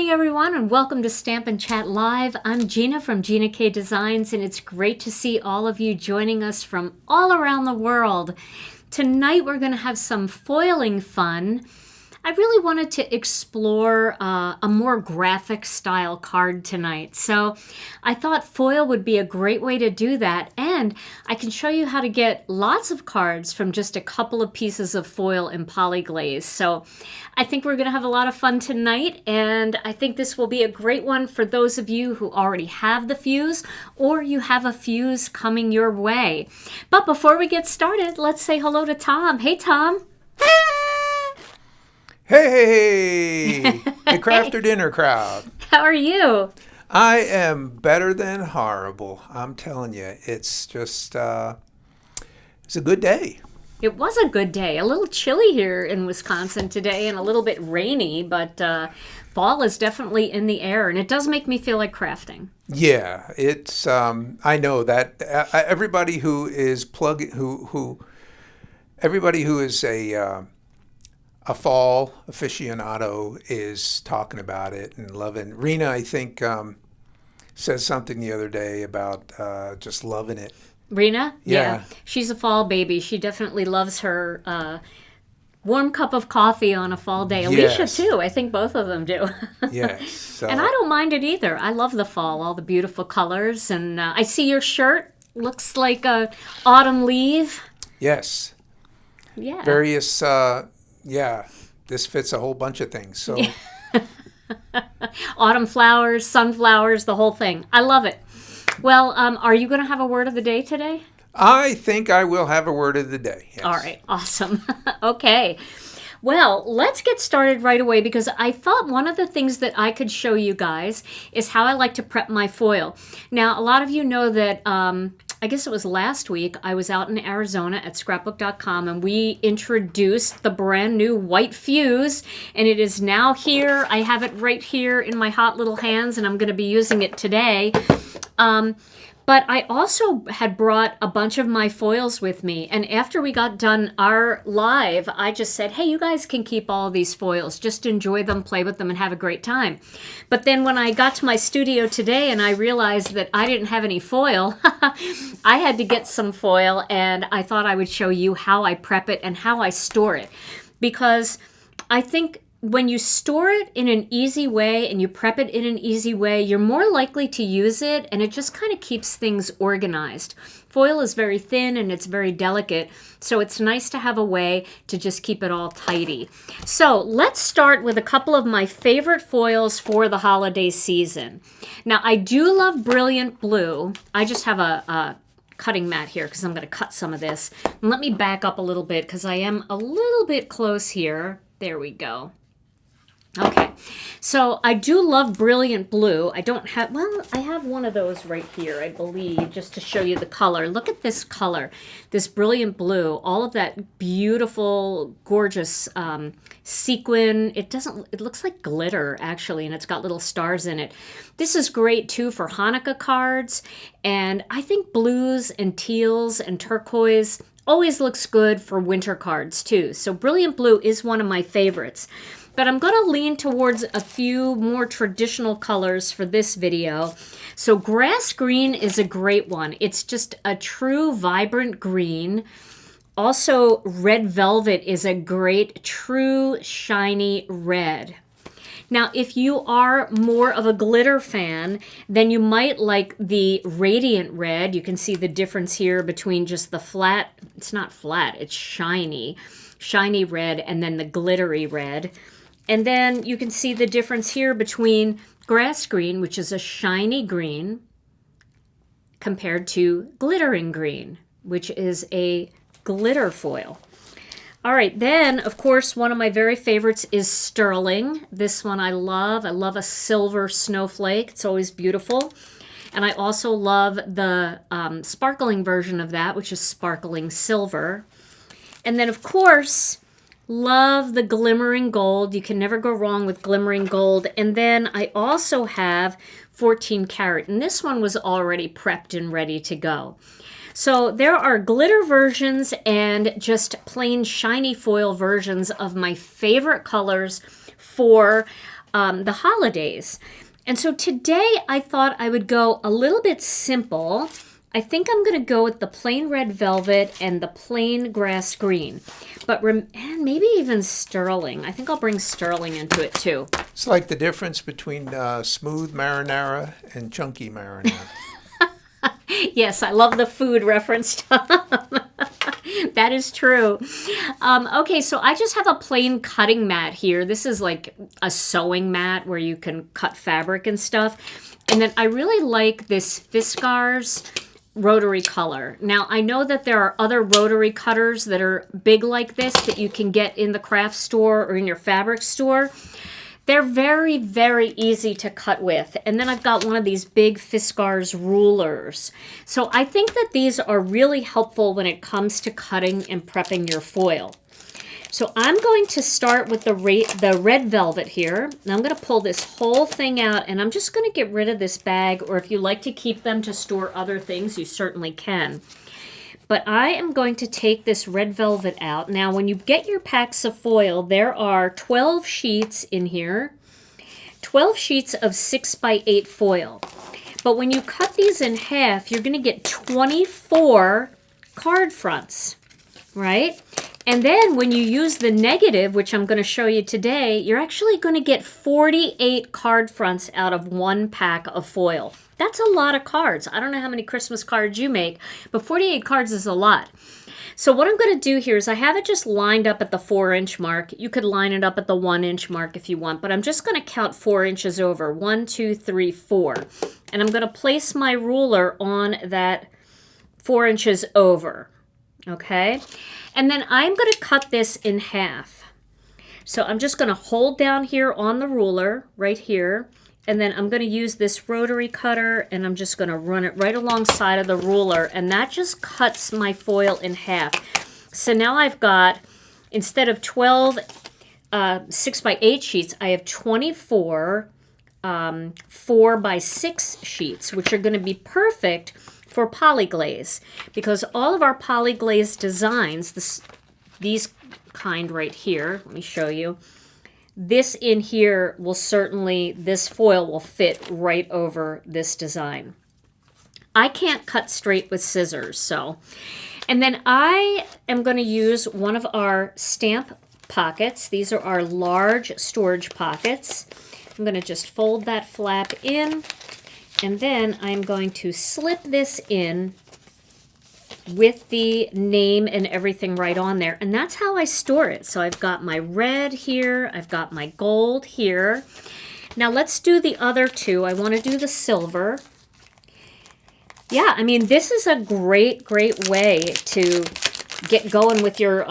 morning, everyone, and welcome to Stampin' Chat Live. I'm Gina from Gina K Designs, and it's great to see all of you joining us from all around the world. Tonight, we're going to have some foiling fun. I really wanted to explore a more graphic style card tonight, so I thought foil would be a great way to do that, and I can show you how to get lots of cards from just a couple of pieces of foil in Poly-Glaze. So I think we're going to have a lot of fun tonight, and I think this will be a great one for those of you who already have the fuse or you have a fuse coming your way. But before we get started, let's say hello to Tom. Hey, Tom. Hey, the crafter dinner crowd. How are you? I am better than horrible. I'm telling you, it's just, it's a good day. It was a good day. A little chilly here in Wisconsin today and a little bit rainy, but fall is definitely in the air, and it does make me feel like crafting. Yeah, it's, I know that everybody who is everybody who is a fall aficionado is talking about it and loving. Rena, I think, said something the other day about just loving it. Rena? Yeah. She's a fall baby. She definitely loves her warm cup of coffee on a fall day. Yes. Alicia, too. I think both of them do. Yes. So. And I don't mind it either. I love the fall, all the beautiful colors. And I see your shirt. Looks like a autumn leaf. Yes. Yeah. Various... yeah, this fits a whole bunch of things. So, autumn flowers, sunflowers, the whole thing. I love it. Well, are you going to have a word of the day today? I think I will have a word of the day. Yes. All right, awesome. Okay. Well, let's get started right away because I thought one of the things that I could show you guys is how I like to prep my foil. Now, a lot of you know that I guess it was last week, I was out in Arizona at scrapbook.com and we introduced the brand new white fuse, and it is now here. I have it right here in my hot little hands and I'm going to be using it today. But I also had brought a bunch of my foils with me, and after we got done our live, I just said, hey, you guys can keep all these foils. Just enjoy them, play with them, and have a great time. But then when I got to my studio today and I realized that I didn't have any foil, I had to get some foil, and I thought I would show you how I prep it and how I store it. Because I think when you store it in an easy way and you prep it in an easy way, you're more likely to use it, and it just kind of keeps things organized. Foil is very thin and it's very delicate, so it's nice to have a way to just keep it all tidy. So let's start with a couple of my favorite foils for the holiday season. Now, I do love Brilliant Blue. I just have a cutting mat here because I'm going to cut some of this. And let me back up a little bit because I am a little bit close here. There we go. Okay, so I do love Brilliant Blue. I don't have, well, I have one of those right here, I believe, just to show you the color. Look at this color, this Brilliant Blue, all of that beautiful, gorgeous sequin. It looks like glitter, actually, and it's got little stars in it. This is great, too, for Hanukkah cards, and I think blues and teals and turquoise always looks good for winter cards, too. So Brilliant Blue is one of my favorites. But I'm going to lean towards a few more traditional colors for this video. So grass green is a great one. It's just a true vibrant green. Also, red velvet is a great true shiny red. Now, if you are more of a glitter fan, then you might like the radiant red. You can see the difference here between just the flat, it's not flat, it's shiny red, and then the glittery red. And then you can see the difference here between grass green, which is a shiny green, compared to glittering green, which is a glitter foil. All right, then, of course, one of my very favorites is sterling. This one I love. I love a silver snowflake. It's always beautiful. And I also love the sparkling version of that, which is sparkling silver. And then, of course, love the Glimmering Gold. You can never go wrong with Glimmering Gold. And then I also have 14 karat, and this one was already prepped and ready to go. So there are glitter versions and just plain shiny foil versions of my favorite colors for the holidays. And so today I thought I would go a little bit simple. I think I'm going to go with the plain red velvet and the plain grass green. But and maybe even sterling. I think I'll bring sterling into it too. It's like the difference between smooth marinara and chunky marinara. Yes, I love the food reference, Tom. That is true. Okay, so I just have a plain cutting mat here. This is like a sewing mat where you can cut fabric and stuff. And then I really like this Fiskars rotary color. Now, I know that there are other rotary cutters that are big like this that you can get in the craft store or in your fabric store. They're very, very easy to cut with. And then I've got one of these big Fiskars rulers. So I think that these are really helpful when it comes to cutting and prepping your foil. So I'm going to start with the red velvet here. And I'm going to pull this whole thing out, and I'm just going to get rid of this bag, or if you like to keep them to store other things, you certainly can. But I am going to take this red velvet out. Now, when you get your packs of foil, there are 12 sheets in here, 12 sheets of 6x8 foil. But when you cut these in half, you're going to get 24 card fronts, right? And then when you use the negative, which I'm going to show you today, you're actually going to get 48 card fronts out of one pack of foil. That's a lot of cards. I don't know how many Christmas cards you make, but 48 cards is a lot. So what I'm going to do here is I have it just lined up at the 4-inch mark. You could line it up at the 1-inch mark if you want, but I'm just going to count 4 inches over. 1, 2, 3, 4. And I'm going to place my ruler on that 4 inches over. Okay? And then I'm going to cut this in half. So I'm just going to hold down here on the ruler, right here. And then I'm going to use this rotary cutter, and I'm just going to run it right alongside of the ruler, and that just cuts my foil in half. So now I've got, instead of 12 6x8 sheets, I have 24 4x6 sheets, which are going to be perfect for Poly-Glaze, because all of our Poly-Glaze designs, these kind right here, let me show you. This in here will certainly, this foil will fit right over this design. I can't cut straight with scissors, so. And then I am going to use one of our stamp pockets. These are our large storage pockets. I'm going to just fold that flap in, and then I'm going to slip this in with the name and everything right on there. And that's how I store it. So I've got my red here, I've got my gold here. Now let's do the other two. I want to do the silver. Yeah, I mean, this is a great, great way to get going with your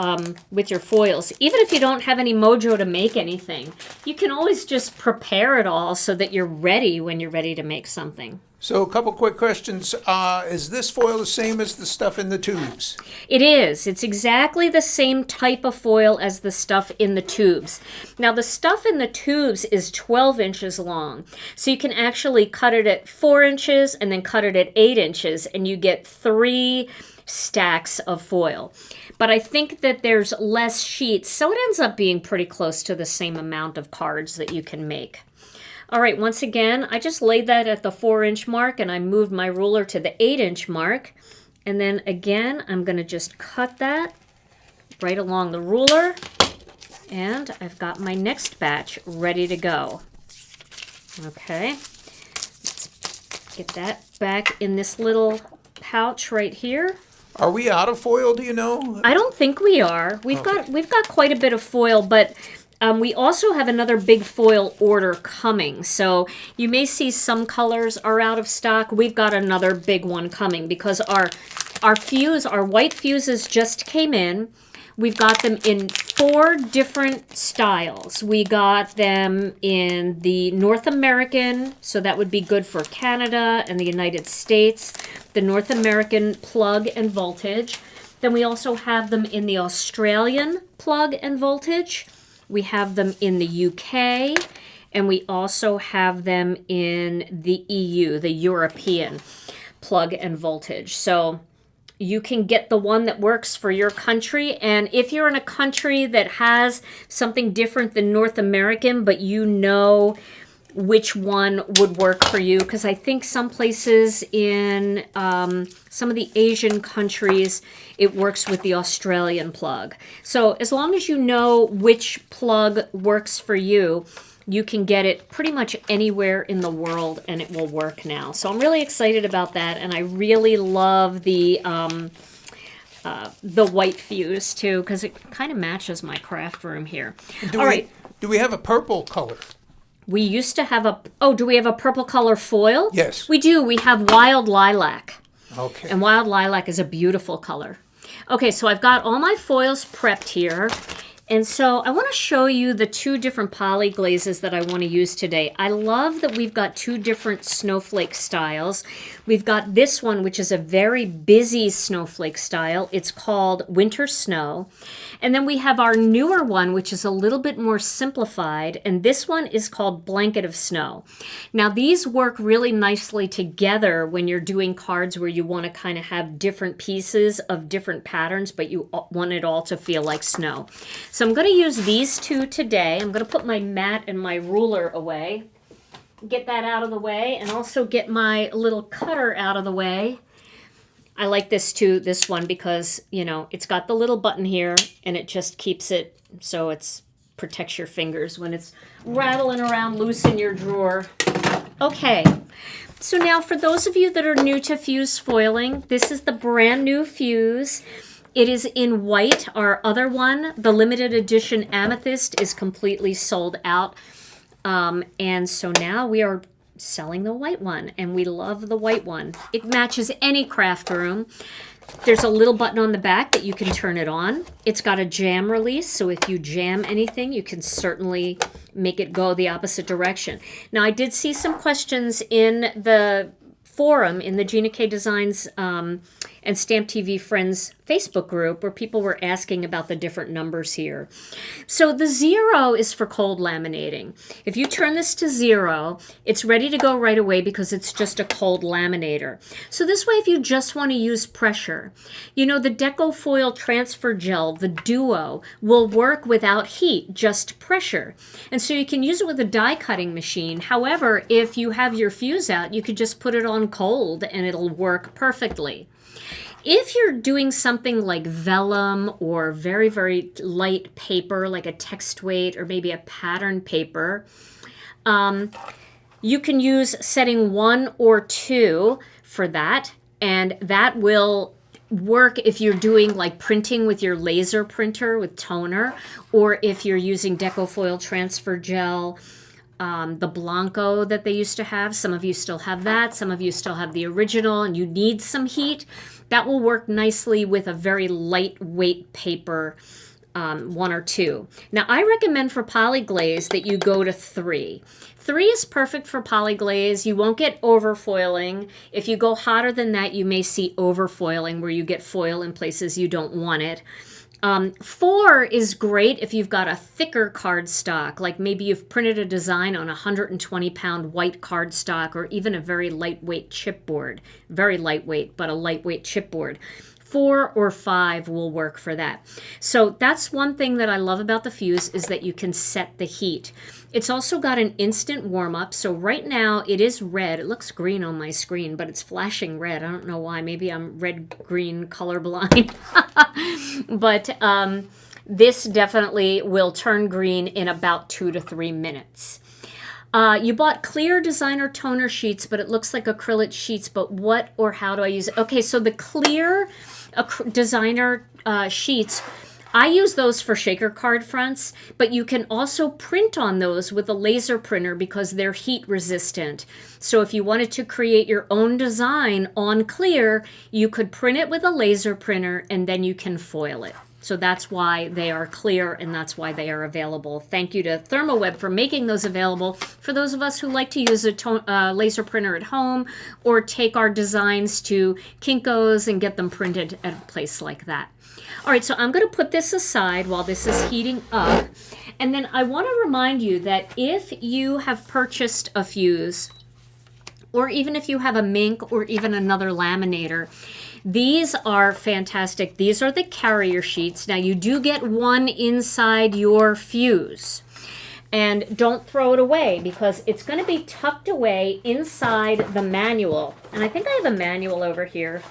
foils. Even if you don't have any mojo to make anything, you can always just prepare it all so that you're ready when you're ready to make something. So a couple quick questions. Is this foil the same as the stuff in the tubes? It is. It's exactly the same type of foil as the stuff in the tubes. Now, the stuff in the tubes is 12 inches long. So you can actually cut it at 4 inches and then cut it at 8 inches, and you get 3 stacks of foil. But I think that there's less sheets, so it ends up being pretty close to the same amount of cards that you can make. All right, once again, I just laid that at the 4-inch mark, and I moved my ruler to the 8-inch mark. And then again, I'm going to just cut that right along the ruler. And I've got my next batch ready to go. Okay, let's get that back in this little pouch right here. Are we out of foil, do you know? I don't think we are. We've got quite a bit of foil, but we also have another big foil order coming. So you may see some colors are out of stock. We've got another big one coming because our white fuses just came in. We've got them in 4 different styles. We got them in the North American, so that would be good for Canada and the United States, the North American plug and voltage. Then we also have them in the Australian plug and voltage. We have them in the UK, and we also have them in the EU, the European plug and voltage. So you can get the one that works for your country. And if you're in a country that has something different than North American, but you know which one would work for you, because I think some places in some of the Asian countries, it works with the Australian plug. So as long as you know which plug works for you, you can get it pretty much anywhere in the world and it will work now. So I'm really excited about that, and I really love the white fuse too, because it kind of matches my craft room here. Do we have a purple color? We used to have do we have a purple color foil? Yes. We do. We have Wild Lilac. Okay. And Wild Lilac is a beautiful color. Okay, so I've got all my foils prepped here. And so I want to show you the two different poly glazes that I want to use today. I love that we've got two different snowflake styles. We've got this one, which is a very busy snowflake style. It's called Winter Snow. And then we have our newer one, which is a little bit more simplified. And this one is called Blanket of Snow. Now, these work really nicely together when you're doing cards where you want to kind of have different pieces of different patterns, but you want it all to feel like snow. So I'm going to use these two today. I'm going to put my mat and my ruler away. Get that out of the way, and also get my little cutter out of the way. I like this too, this one, because, you know, it's got the little button here, and it just keeps it so it protects your fingers when it's rattling around loose in your drawer. Okay, so now for those of you that are new to fuse foiling, this is the brand new fuse. It is in white. Our other one, the limited edition Amethyst, is completely sold out. And so now we are selling the white one, and we love the white one. It matches any craft room. There's a little button on the back that you can turn it on. It's got a jam release, so if you jam anything, you can certainly make it go the opposite direction. Now, I did see some questions in the forum, in the Gina K Designs and Stamp TV Friends Facebook group, where people were asking about the different numbers here. So the 0 is for cold laminating. If you turn this to 0, it's ready to go right away because it's just a cold laminator. So this way, if you just want to use pressure, you know, the deco-foil transfer gel, the Duo, will work without heat, just pressure. And so you can use it with a die cutting machine. However, if you have your fuse out, you could just put it on cold and it'll work perfectly. If you're doing something like vellum or very, very light paper, like a text weight or maybe a pattern paper, you can use setting 1 or 2 for that, and that will work if you're doing like printing with your laser printer with toner, or if you're using deco-foil transfer gel, the Blanco that they used to have. Some of you still have that. Some of you still have the original, and you need some heat. That will work nicely with a very lightweight paper, 1 or 2. Now, I recommend for Poly-Glaze that you go to 3. 3 is perfect for Poly-Glaze. You won't get overfoiling. If you go hotter than that, you may see overfoiling, where you get foil in places you don't want it. 4 is great if you've got a thicker cardstock, like maybe you've printed a design on a 120-pound white cardstock, or even a very lightweight chipboard. Very lightweight, but a lightweight chipboard. 4 or 5 will work for that. So that's one thing that I love about the fuse, is that you can set the heat. It's also got an instant warm-up. So right now it is red. It looks green on my screen, but it's flashing red. I don't know why. Maybe I'm red-green colorblind. But this definitely will turn green in about 2 to 3 minutes. You bought clear designer toner sheets, but it looks like acrylic sheets. But what or how do I use it? Okay, so the clear designer sheets, I use those for shaker card fronts, but you can also print on those with a laser printer because they're heat resistant. So if you wanted to create your own design on clear, you could print it with a laser printer and then you can foil it. So that's why they are clear, and that's why they are available. Thank you to ThermoWeb for making those available for those of us who like to use a laser printer at home, or take our designs to Kinko's and get them printed at a place like that. All right, so I'm going to put this aside while this is heating up. And then I want to remind you that if you have purchased a fuse, or even if you have a Mink or even another laminator, These are fantastic. These are the carrier sheets. Now you do get one inside your fuse. And don't throw it away because it's going to be tucked away inside the manual. And I think I have a manual over here.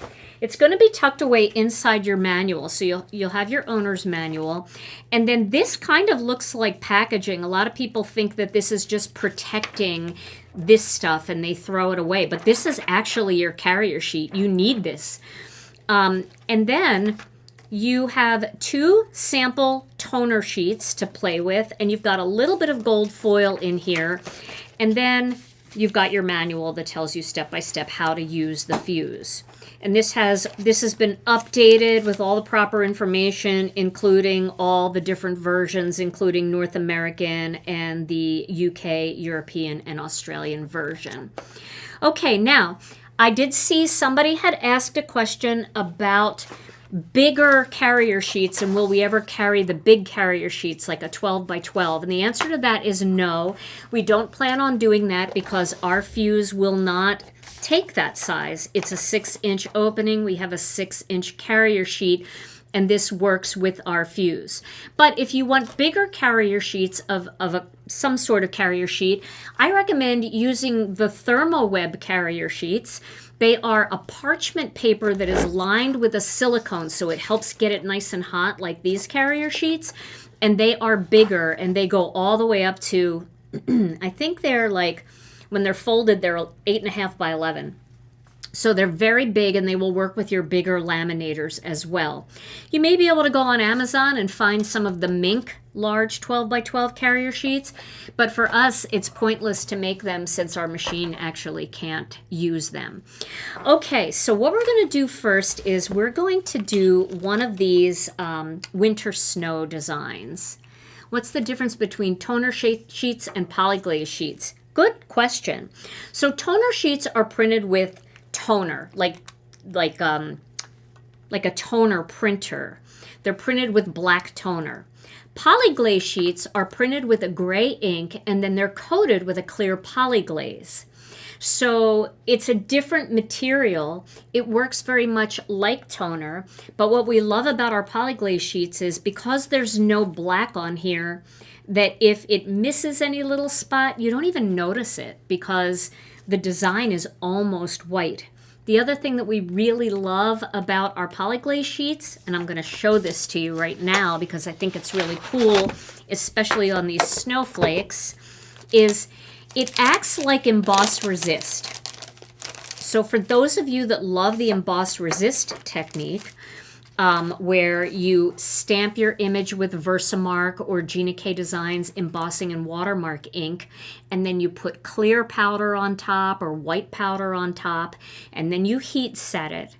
It's going to be tucked away inside your manual. So you'll have your owner's manual. And then this kind of looks like packaging. A lot of people think that this is just protecting this stuff and they throw it away. But this is actually your carrier sheet. You need this. And then you have 2 sample toner sheets to play with, and you've got a little bit of gold foil in here, and then you've got your manual that tells you step by step how to use the fuse. And this has been updated with all the proper information, including all the different versions, including North American and the UK, European, and Australian version. Okay, now I did see somebody had asked a question about bigger carrier sheets, and will we ever carry the big carrier sheets like a 12 by 12? And the answer to that is no. We don't plan on doing that because our fuse will not take that size. It's a 6-inch opening. We have a 6-inch carrier sheet, and this works with our fuse. But if you want bigger carrier sheets of some sort of carrier sheet, I recommend using the ThermoWeb carrier sheets. They are a parchment paper that is lined with a silicone, so it helps get it nice and hot like these carrier sheets. And they are bigger, and they go all the way up to, I think they're like, when they're folded, they're 8.5 by 11. So they're very big, and they will work with your bigger laminators as well. You may be able to go on Amazon and find some of the Mink large 12 by 12 carrier sheets, but for us, it's pointless to make them since our machine actually can't use them. Okay, so what we're going to do first is we're going to do one of these winter snow designs. What's the difference between toner sheets and Poly-Glaze sheets? Good question. So toner sheets are printed with toner, like a toner printer. They're printed with black toner. Poly-Glaze sheets are printed with a gray ink, and then they're coated with a clear Poly-Glaze. So it's a different material. It works very much like toner, but what we love about our Poly-Glaze sheets is because there's no black on here, that if it misses any little spot, you don't even notice it because the design is almost white. The other thing that we really love about our Poly-Glaze sheets, and I'm going to show this to you right now because I think it's really cool, especially on these snowflakes, is it acts like embossed resist. So for those of you that love the embossed resist technique, where you stamp your image with Versamark or Gina K Designs embossing and watermark ink, and then you put clear powder on top or white powder on top, and then you heat set it.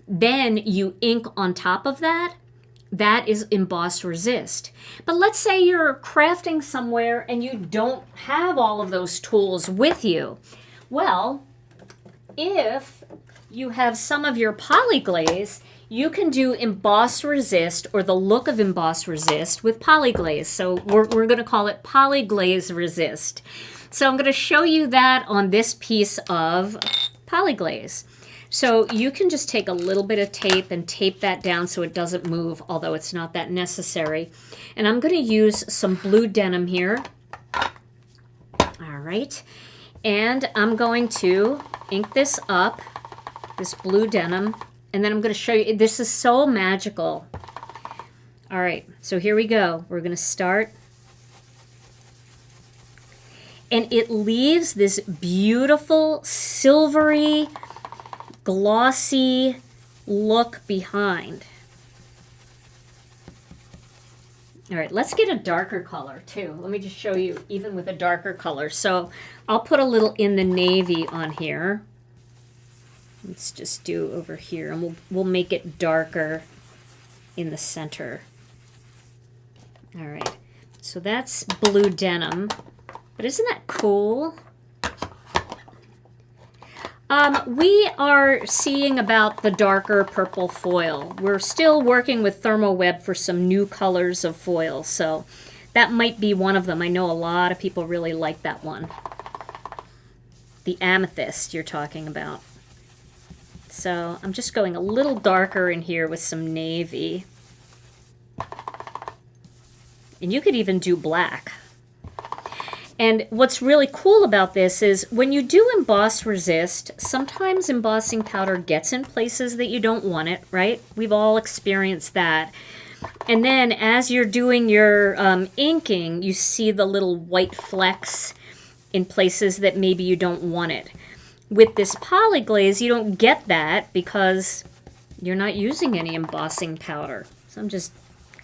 Then you ink on top of that. That is embossed resist. But let's say you're crafting somewhere and you don't have all of those tools with you. Well, if you have some of your Poly-Glaze, you can do embossed resist or the look of embossed resist with Poly-Glaze. So we're going to call it Poly-Glaze resist. So I'm going to show you that on this piece of Poly-Glaze. So you can just take a little bit of tape and tape that down so it doesn't move, although it's not that necessary. And I'm going to use some blue denim here. All right. And I'm going to ink this up, this blue denim. And then I'm going to show you, this is so magical. All right, so here we go. We're going to start. And it leaves this beautiful, silvery, glossy look behind. All right, let's get a darker color too. Let me just show you, even with a darker color. So I'll put a little in the navy on here. Let's just do over here, and we'll make it darker in the center. All right, so that's blue denim, but isn't that cool? We are seeing about the darker purple foil. We're still working with ThermoWeb for some new colors of foil, so that might be one of them. I know a lot of people really like that one. The amethyst you're talking about. So I'm just going a little darker in here with some navy. And you could even do black. And what's really cool about this is when you do emboss resist, sometimes embossing powder gets in places that you don't want it, right? We've all experienced that. And then as you're doing your inking, you see the little white flecks in places that maybe you don't want it. With this Poly-Glaze, you don't get that because you're not using any embossing powder. So I'm just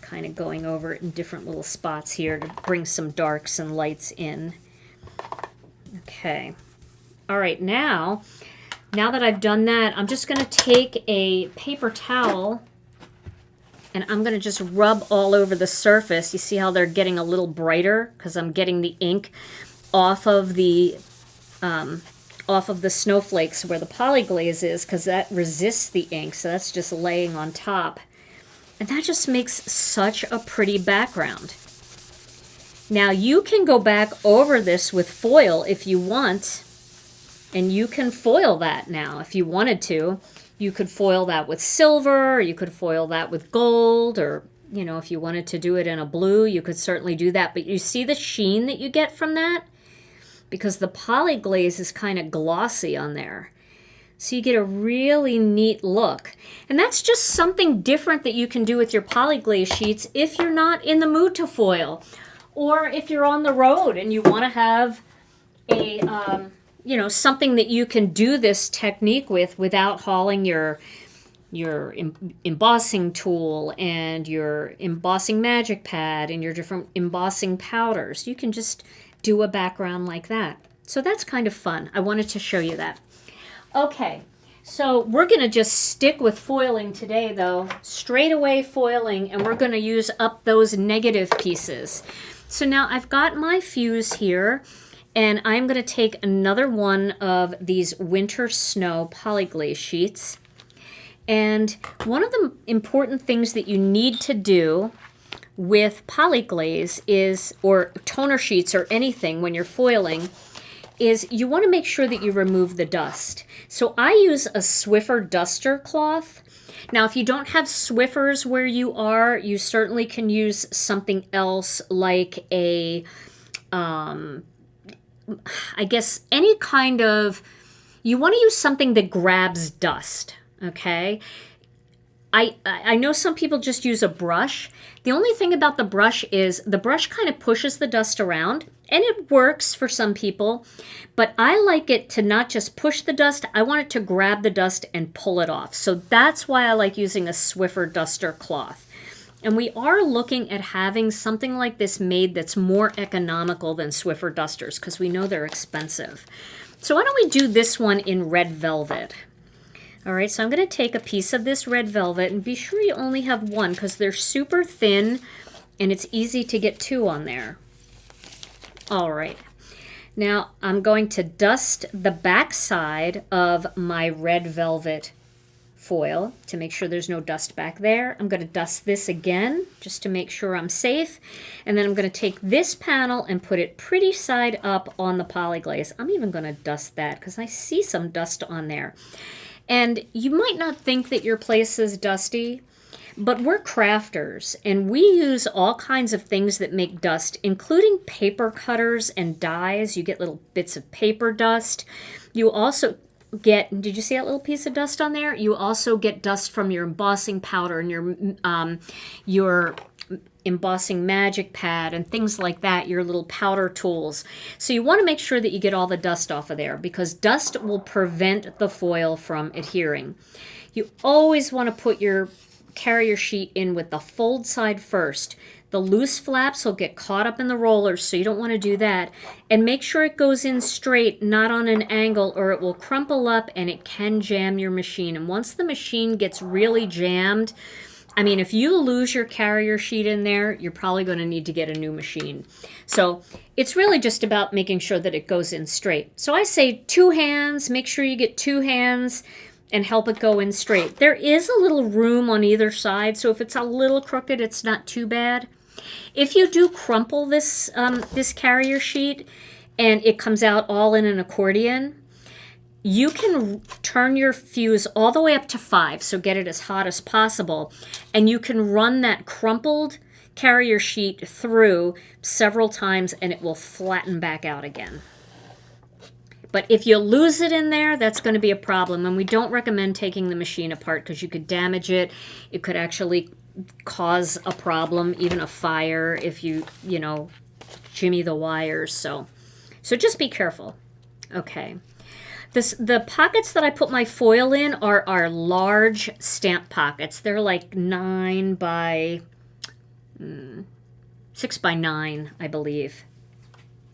kind of going over it in different little spots here to bring some darks and lights in. Okay. All right, now that I've done that, I'm just going to take a paper towel and I'm going to just rub all over the surface. You see how they're getting a little brighter because I'm getting the ink off of the snowflakes where the Poly-Glaze is, because that resists the ink. So that's just laying on top. And that just makes such a pretty background. Now you can go back over this with foil if you want, and you can foil that now if you wanted to. You could foil that with silver, or you could foil that with gold, or, you know, if you wanted to do it in a blue, you could certainly do that. But you see the sheen that you get from that? Because the Poly-Glaze is kind of glossy on there. So you get a really neat look. And that's just something different that you can do with your Poly-Glaze sheets if you're not in the mood to foil. Or if you're on the road and you want to have a, you know, something that you can do this technique with without hauling your embossing tool and your embossing magic pad and your different embossing powders. You can just do a background like that. So that's kind of fun. I wanted to show you that. Okay, so we're going to just stick with foiling today, though. Straight away foiling, and we're going to use up those negative pieces. So now I've got my fuse here, and I'm going to take another one of these winter snow Poly-Glaze sheets. And one of the important things that you need to do with Poly-Glaze is, or toner sheets or anything when you're foiling, is you want to make sure that you remove the dust. So I use a Swiffer duster cloth. Now, if you don't have Swiffers where you are, you certainly can use something else like a, I guess any kind of, you want to use something that grabs dust, okay? I know some people just use a brush. The only thing about the brush is the brush kind of pushes the dust around, and it works for some people, but I like it to not just push the dust, I want it to grab the dust and pull it off. So that's why I like using a Swiffer duster cloth. And we are looking at having something like this made that's more economical than Swiffer dusters, because we know they're expensive. So why don't we do this one in red velvet? All right, so I'm going to take a piece of this red velvet, and be sure you only have one because they're super thin and it's easy to get two on there. All right, now I'm going to dust the back side of my red velvet foil to make sure there's no dust back there. I'm going to dust this again just to make sure I'm safe. And then I'm going to take this panel and put it pretty side up on the Poly-Glaze. I'm even going to dust that because I see some dust on there. And you might not think that your place is dusty, but we're crafters, and we use all kinds of things that make dust, including paper cutters and dies. You get little bits of paper dust. You also get, did you see that little piece of dust on there? You also get dust from your embossing powder and your embossing magic pad and things like that, your little powder tools. So you want to make sure that you get all the dust off of there because dust will prevent the foil from adhering. You always want to put your carrier sheet in with the fold side first. The loose flaps will get caught up in the rollers, so you don't want to do that. And make sure it goes in straight, not on an angle, or it will crumple up and it can jam your machine. And once the machine gets really jammed, I mean, if you lose your carrier sheet in there, you're probably going to need to get a new machine. So it's really just about making sure that it goes in straight. So I say 2 hands, make sure you get 2 hands and help it go in straight. There is a little room on either side, so if it's a little crooked, it's not too bad. If you do crumple this, this carrier sheet and it comes out all in an accordion, you can turn your fuse all the way up to 5, so get it as hot as possible, and you can run that crumpled carrier sheet through several times and it will flatten back out again. But if you lose it in there, that's going to be a problem, and we don't recommend taking the machine apart because you could damage it. It could actually cause a problem, even a fire, if you know, jimmy the wires. So just be careful. Okay. The pockets that I put my foil in are large stamp pockets. They're like 9 by 6 by 9, I believe.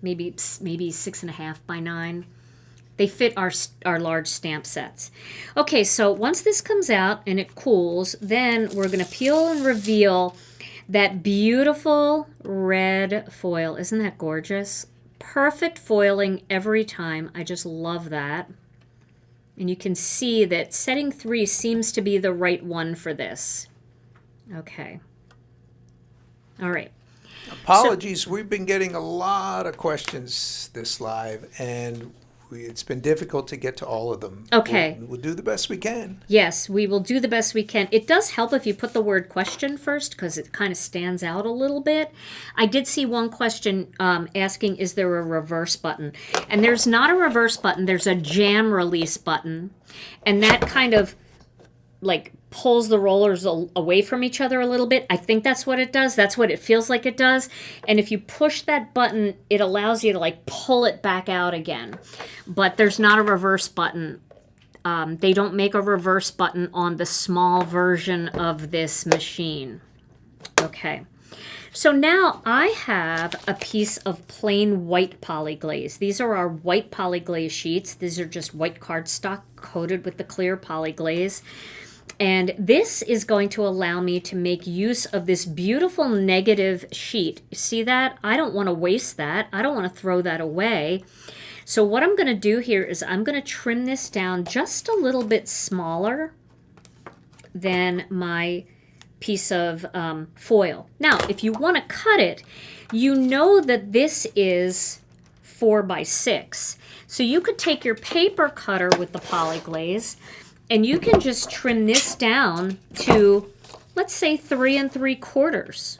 Maybe 6.5 by 9. They fit our large stamp sets. Okay, so once this comes out and it cools, then we're going to peel and reveal that beautiful red foil. Isn't that gorgeous? Perfect foiling every time. I just love that. And you can see that setting 3 seems to be the right one for this. Okay. All right. Apologies, we've been getting a lot of questions this live, and it's been difficult to get to all of them. Okay. We'll do the best we can. Yes, we will do the best we can. It does help if you put the word question first because it kind of stands out a little bit. I did see one question asking, is there a reverse button? And there's not a reverse button. There's a jam release button. And that kind of like pulls the rollers away from each other a little bit. I think that's what it does. That's what it feels like it does. And if you push that button, it allows you to like pull it back out again. But there's not a reverse button. They don't make a reverse button on the small version of this machine. Okay. So now I have a piece of plain white Poly-Glaze. These are our white Poly-Glaze sheets. These are just white cardstock coated with the clear Poly-Glaze. And this is going to allow me to make use of this beautiful negative sheet. See that? I don't want to waste that. I don't want to throw that away. So what I'm going to do here is I'm going to trim this down just a little bit smaller than my piece of foil. Now, if you want to cut it, you know that this is 4 by 6. So you could take your paper cutter with the Poly-Glaze and you can just trim this down to, let's say, 3 3/4.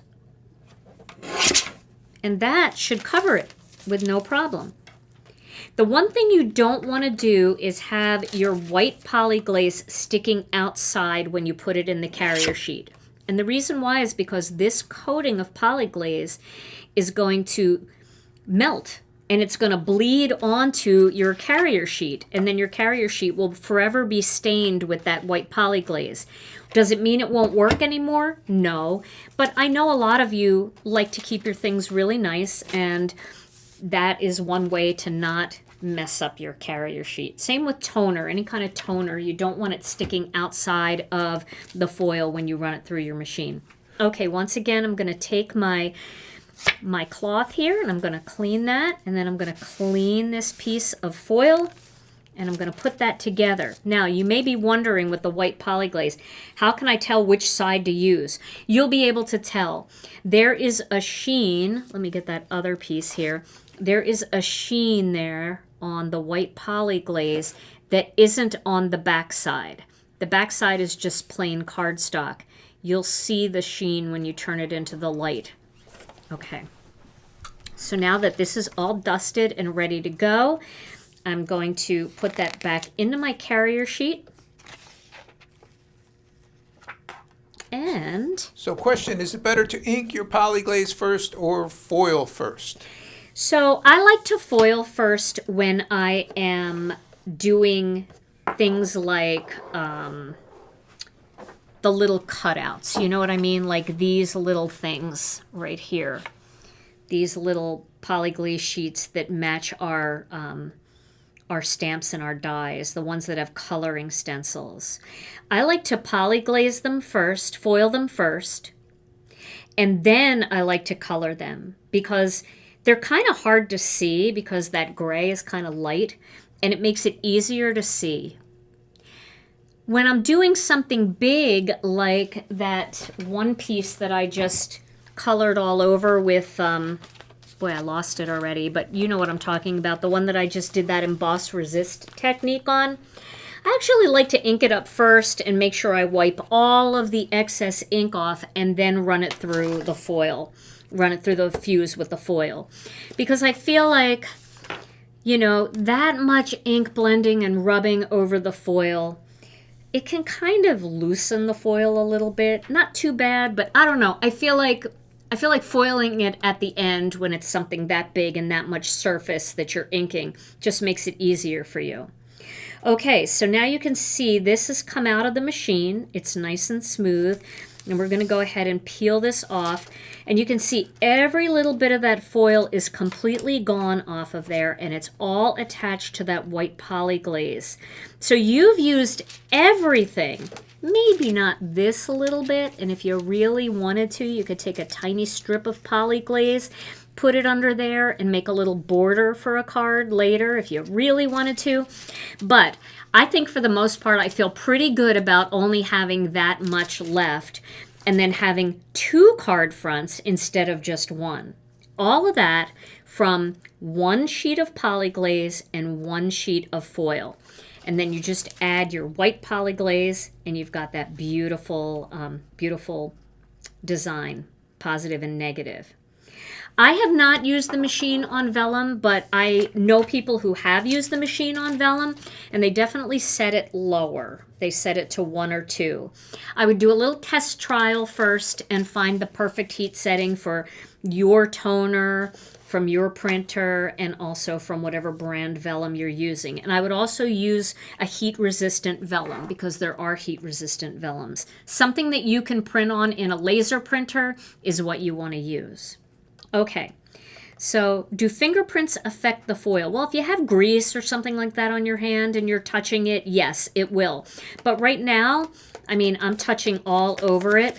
And that should cover it with no problem. The one thing you don't want to do is have your white Poly-Glaze sticking outside when you put it in the carrier sheet. And the reason why is because this coating of Poly-Glaze is going to melt and it's going to bleed onto your carrier sheet, and then your carrier sheet will forever be stained with that white Poly-Glaze. Does it mean it won't work anymore? No, but I know a lot of you like to keep your things really nice, and that is one way to not mess up your carrier sheet. Same with toner, any kind of toner. You don't want it sticking outside of the foil when you run it through your machine. Okay, once again, I'm going to take my cloth here and I'm going to clean that, and then I'm going to clean this piece of foil and I'm going to put that together. Now, you may be wondering with the white Poly-Glaze, how can I tell which side to use? You'll be able to tell. There is a sheen. Let me get that other piece here. There is a sheen there on the white Poly-Glaze that isn't on the back side. The back side is just plain cardstock. You'll see the sheen when you turn it into the light. Okay, so now that this is all dusted and ready to go, I'm going to put that back into my carrier sheet. And so question, is it better to ink your Poly-Glaze first or foil first? So I like to foil first when I am doing things like the little cutouts. You know what I mean? Like these little things right here. These little Poly-Glaze sheets that match our stamps and our dies, the ones that have coloring stencils. I like to Poly-Glaze them first, foil them first, and then I like to color them because they're kind of hard to see because that gray is kind of light and it makes it easier to see. When I'm doing something big like that one piece that I just colored all over with Boy, I lost it already, but you know what I'm talking about. The one that I just did that emboss resist technique on. I actually like to ink it up first and make sure I wipe all of the excess ink off and then run it through the foil. Run it through the fuse with the foil. Because I feel like, you know, that much ink blending and rubbing over the foil, it can kind of loosen the foil a little bit. Not too bad, but I don't know. I feel like foiling it at the end when it's something that big and that much surface that you're inking just makes it easier for you. Okay, so now you can see this has come out of the machine. It's nice and smooth. And we're going to go ahead and peel this off. And you can see every little bit of that foil is completely gone off of there. And it's all attached to that white Poly-Glaze. So you've used everything. Maybe not this a little bit. And if you really wanted to, you could take a tiny strip of Poly-Glaze, put it under there and make a little border for a card later if you really wanted to. But I think for the most part, I feel pretty good about only having that much left and then having 2 card fronts instead of just 1. All of that from 1 sheet of Poly-Glaze and 1 sheet of foil. And then you just add your white Poly-Glaze and you've got that beautiful, beautiful design, positive and negative. I have not used the machine on vellum, but I know people who have used the machine on vellum, and they definitely set it lower. They set it to 1 or 2. I would do a little test trial first and find the perfect heat setting for your toner, from your printer, and also from whatever brand vellum you're using. And I would also use a heat-resistant vellum because there are heat-resistant vellums. Something that you can print on in a laser printer is what you want to use. Okay, so do fingerprints affect the foil? Well, if you have grease or something like that on your hand and you're touching it, yes, it will. But right now, I mean, I'm touching all over it,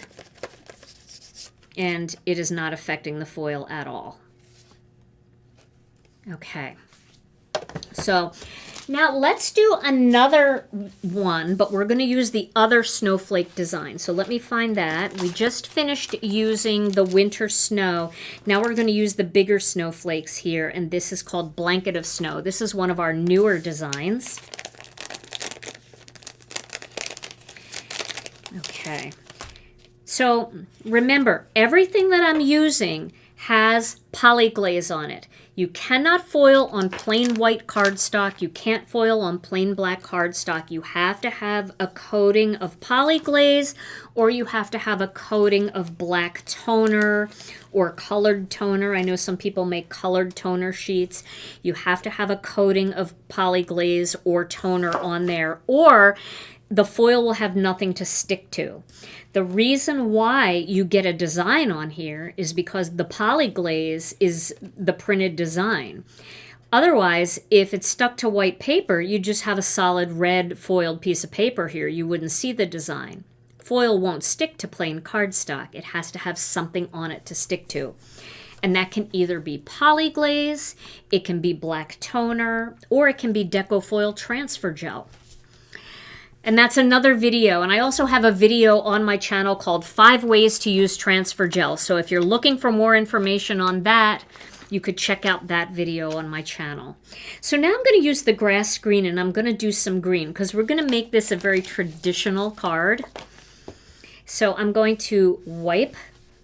and it is not affecting the foil at all. Okay, so now let's do another one, but we're going to use the other snowflake design. So let me find that. We just finished using the winter snow. Now we're going to use the bigger snowflakes here, and this is called Blanket of Snow. This is one of our newer designs. Okay. So remember, everything that I'm using has Poly-Glaze on it. You cannot foil on plain white cardstock. You can't foil on plain black cardstock. You have to have a coating of Poly-Glaze, or you have to have a coating of black toner or colored toner. I know some people make colored toner sheets. You have to have a coating of Poly-Glaze or toner on there, or the foil will have nothing to stick to. The reason why you get a design on here is because the Poly-Glaze is the printed design. Otherwise, if it's stuck to white paper, you just have a solid red foiled piece of paper here. You wouldn't see the design. Foil won't stick to plain cardstock. It has to have something on it to stick to. And that can either be Poly-Glaze, it can be black toner, or it can be deco-foil transfer gel. And that's another video. And I also have a video on my channel called 5 Ways to Use Transfer Gel. So if you're looking for more information on that, you could check out that video on my channel. So now I'm going to use the grass green, and I'm going to do some green because we're going to make this a very traditional card. So I'm going to wipe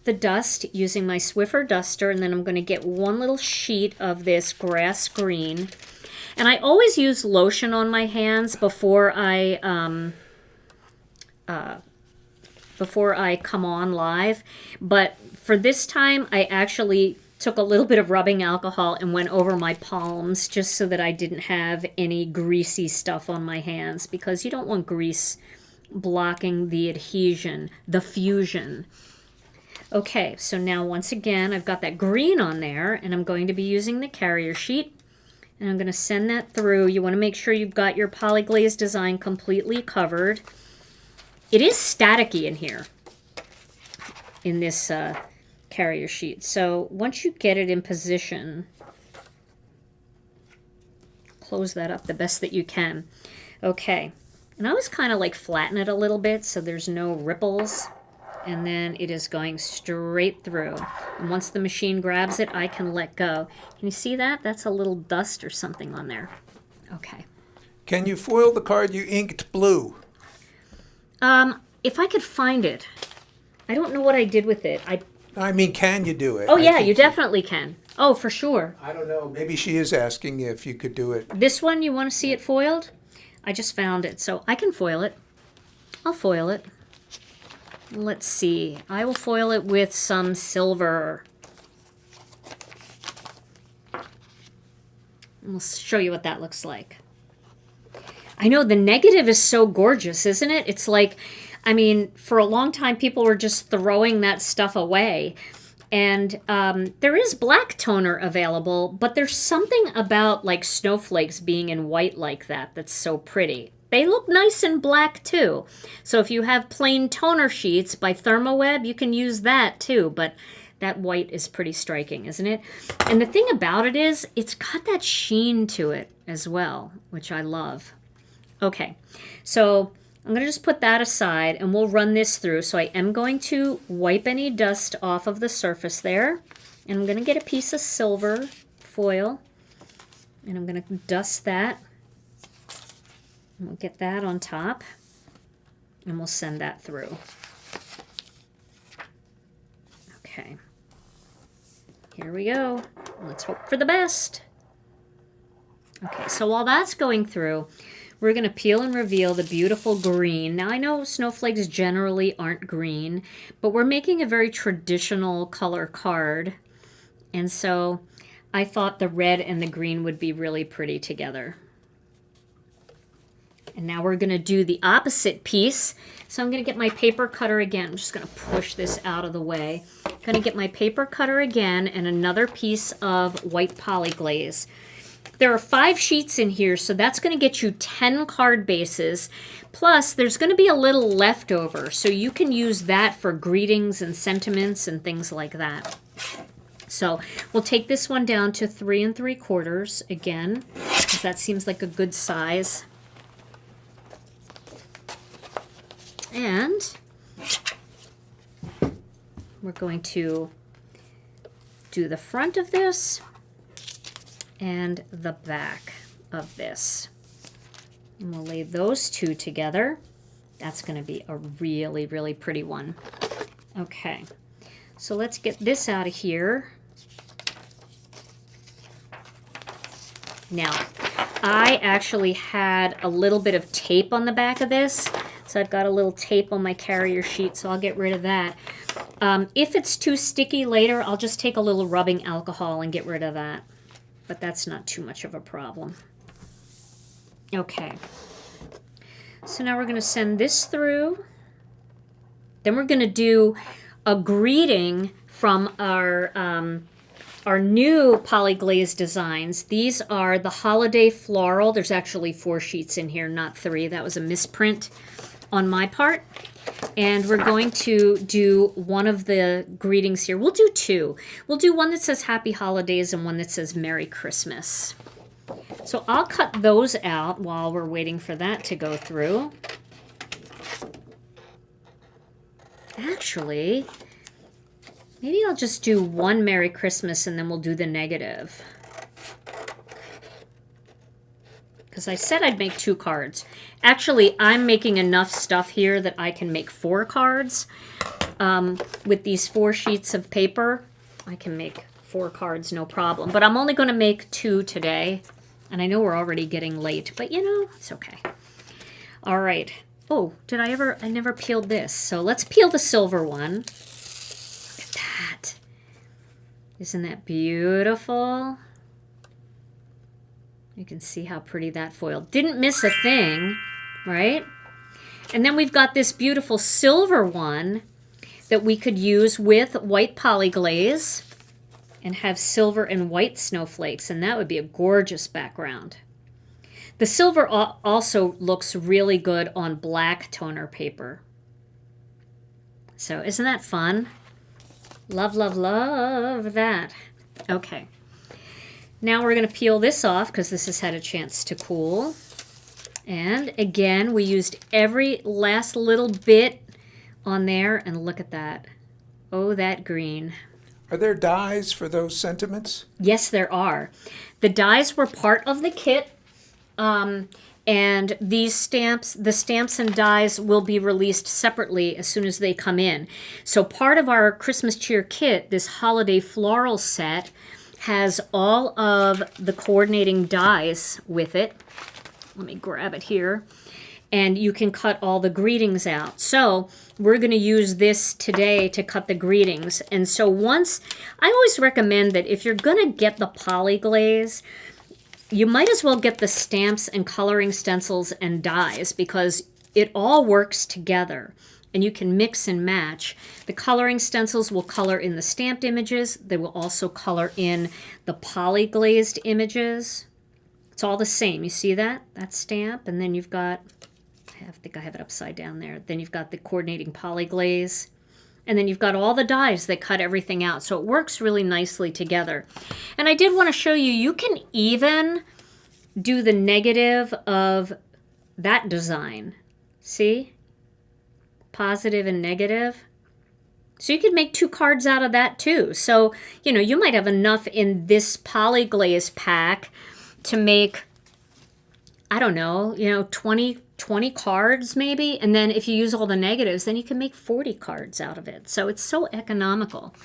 the dust using my Swiffer duster, and then I'm going to get one little sheet of this grass green. And I always use lotion on my hands before I come on live. But for this time, I actually took a little bit of rubbing alcohol and went over my palms just so that I didn't have any greasy stuff on my hands, because you don't want grease blocking the adhesion, the fusion. Okay, so now once again, I've got that green on there, and I'm going to be using the carrier sheet. And I'm going to send that through. You want to make sure you've got your Poly-Glaze design completely covered. It is staticky in here, in this carrier sheet. So once you get it in position, close that up the best that you can. Okay. And I always kind of like flatten it a little bit so there's no ripples and then it is going straight through. And once the machine grabs it, I can let go. Can you see that? That's a little dust or something on there. Okay. Can you foil the card you inked blue? If I could find it. I don't know what I did with it. I mean, can you do it? Oh, yeah, you definitely can. Oh, for sure. I don't know. Maybe she is asking if you could do it. This one, you want to see it foiled? I just found it, so I can foil it. I'll foil it. Let's see. I will foil it with some silver. And we'll show you what that looks like. I know the negative is so gorgeous, isn't it? It's like, I mean, for a long time, people were just throwing that stuff away. And there is black toner available, but there's something about like snowflakes being in white like that that's so pretty. They look nice in black too. So if you have plain toner sheets by Thermoweb, you can use that too. But that white is pretty striking, isn't it? And the thing about it is, it's got that sheen to it as well, which I love. Okay, so I'm going to just put that aside and we'll run this through. So I am going to wipe any dust off of the surface there. And I'm going to get a piece of silver foil. And I'm going to dust that. And we'll get that on top. And we'll send that through. Okay. Here we go. Let's hope for the best. Okay, so while that's going through, we're going to peel and reveal the beautiful green. Now, I know snowflakes generally aren't green, but we're making a very traditional color card. And so I thought the red and the green would be really pretty together. And now we're going to do the opposite piece. So I'm going to get my paper cutter again. I'm just going to push this out of the way. I'm going to get my paper cutter again and another piece of white Poly-Glaze. There are 5 sheets in here, so that's going to get you 10 card bases. Plus, there's going to be a little leftover, so you can use that for greetings and sentiments and things like that. So we'll take this one down to 3 3/4 again, because that seems like a good size. And we're going to do the front of this and the back of this. And we'll lay those two together. That's going to be a really, really pretty one. Okay, so let's get this out of here. Now, I actually had a little bit of tape on the back of this. So I've got a little tape on my carrier sheet, so I'll get rid of that. If it's too sticky later, I'll just take a little rubbing alcohol and get rid of that. But that's not too much of a problem. Okay. So now we're going to send this through. Then we're going to do a greeting from our new Poly-Glaze designs. These are the Holiday Floral. There's actually 4 sheets in here, not 3. That was a misprint on my part. And we're going to do one of the greetings here. We'll do 2. We'll do one that says Happy Holidays and one that says Merry Christmas. So I'll cut those out while we're waiting for that to go through. Actually, maybe I'll just do one Merry Christmas and then we'll do the negative. Because I said I'd make 2 cards. Actually, I'm making enough stuff here that I can make 4 cards. With these 4 sheets of paper, I can make 4 cards, no problem. But I'm only going to make 2 today. And I know we're already getting late, but you know, it's okay. All right. Oh, I never peeled this. So let's peel the silver one. Look at that. Isn't that beautiful? You can see how pretty that foil. Didn't miss a thing, right? And then we've got this beautiful silver one that we could use with white Poly-Glaze and have silver and white snowflakes, and that would be a gorgeous background. The silver also looks really good on black toner paper. So isn't that fun? Love, love, love that. Okay. Now we're going to peel this off because this has had a chance to cool. And again, we used every last little bit on there, and look at that. Oh, that green. Are there dies for those sentiments? Yes, there are. The dies were part of the kit, and these stamps, the stamps and dies will be released separately as soon as they come in. So part of our Christmas cheer kit, this holiday floral set, has all of the coordinating dies with it. Let me grab it here. And you can cut all the greetings out. So we're going to use this today to cut the greetings. And so I always recommend that if you're going to get the Poly-Glaze, you might as well get the stamps and coloring stencils and dies, because it all works together and you can mix and match. The coloring stencils will color in the stamped images. They will also color in the Poly-Glazed images. It's all the same. You see that? That stamp. And then you've got, I think I have it upside down there. Then you've got the coordinating Poly-Glaze. And then you've got all the dies that cut everything out. So it works really nicely together. And I did want to show you, you can even do the negative of that design. See? Positive and negative. So you could make 2 cards out of that too. So, you know, you might have enough in this Poly-Glaze pack to make, I don't know, 20 cards maybe. And then if you use all the negatives, then you can make 40 cards out of it. So it's so economical.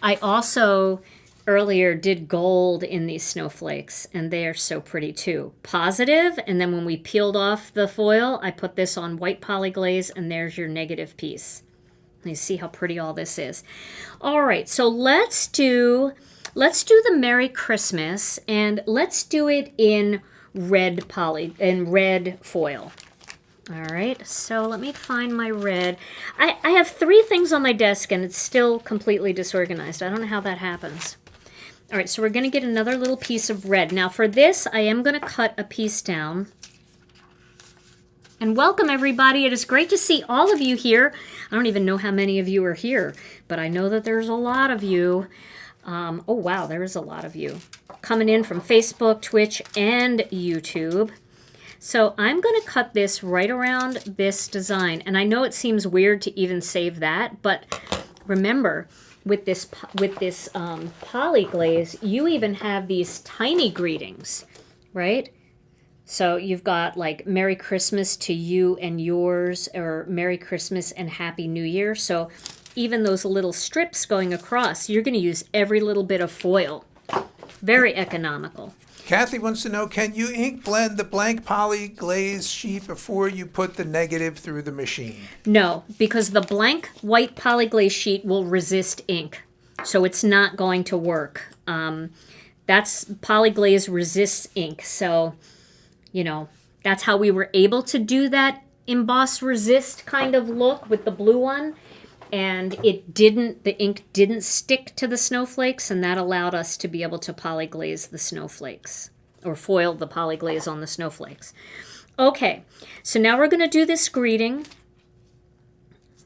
I also earlier did gold in these snowflakes, and they are so pretty too. Positive, and then when we peeled off the foil, I put this on white Poly-Glaze, and there's your negative piece. You see how pretty all this is. All right, so let's do the Merry Christmas, and let's do it in red foil. All right, so let me find my red. I have 3 things on my desk, and it's still completely disorganized. I don't know how that happens. All right, so we're going to get another little piece of red. Now for this, I am going to cut a piece down. And welcome, everybody. It is great to see all of you here. I don't even know how many of you are here, but I know that there's a lot of you. Oh, wow, there is a lot of you coming in from Facebook, Twitch, and YouTube. So I'm going to cut this right around this design. And I know it seems weird to even save that, but remember, with this Poly-Glaze, you even have these tiny greetings, right? So you've got like Merry Christmas to you and yours, or Merry Christmas and Happy New Year. So even those little strips going across, you're going to use every little bit of foil. Very economical. Kathy wants to know, can you ink blend the blank Poly-Glaze sheet before you put the negative through the machine? No, because the blank white Poly-Glaze sheet will resist ink. So it's not going to work. That's Poly-Glaze resists ink. So, that's how we were able to do that emboss resist kind of look with the blue one. And the ink didn't stick to the snowflakes, and that allowed us to be able to Poly-Glaze the snowflakes, or foil the Poly-Glaze on the snowflakes. Okay, so now we're going to do this greeting.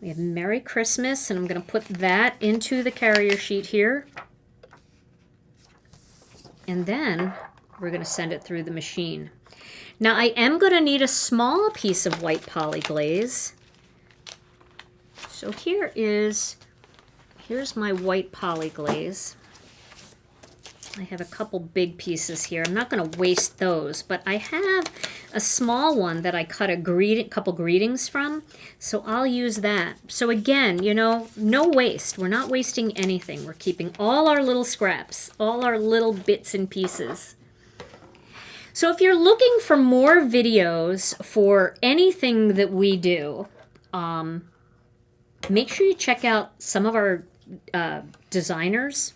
We have Merry Christmas, and I'm going to put that into the carrier sheet here. And then we're going to send it through the machine. Now I am going to need a small piece of white Poly-Glaze. So here's my white Poly-Glaze. I have a couple big pieces here. I'm not going to waste those, but I have a small one that I cut a couple greetings from, so I'll use that. So again, no waste. We're not wasting anything. We're keeping all our little scraps, all our little bits and pieces. So if you're looking for more videos for anything that we do, make sure you check out some of our designers.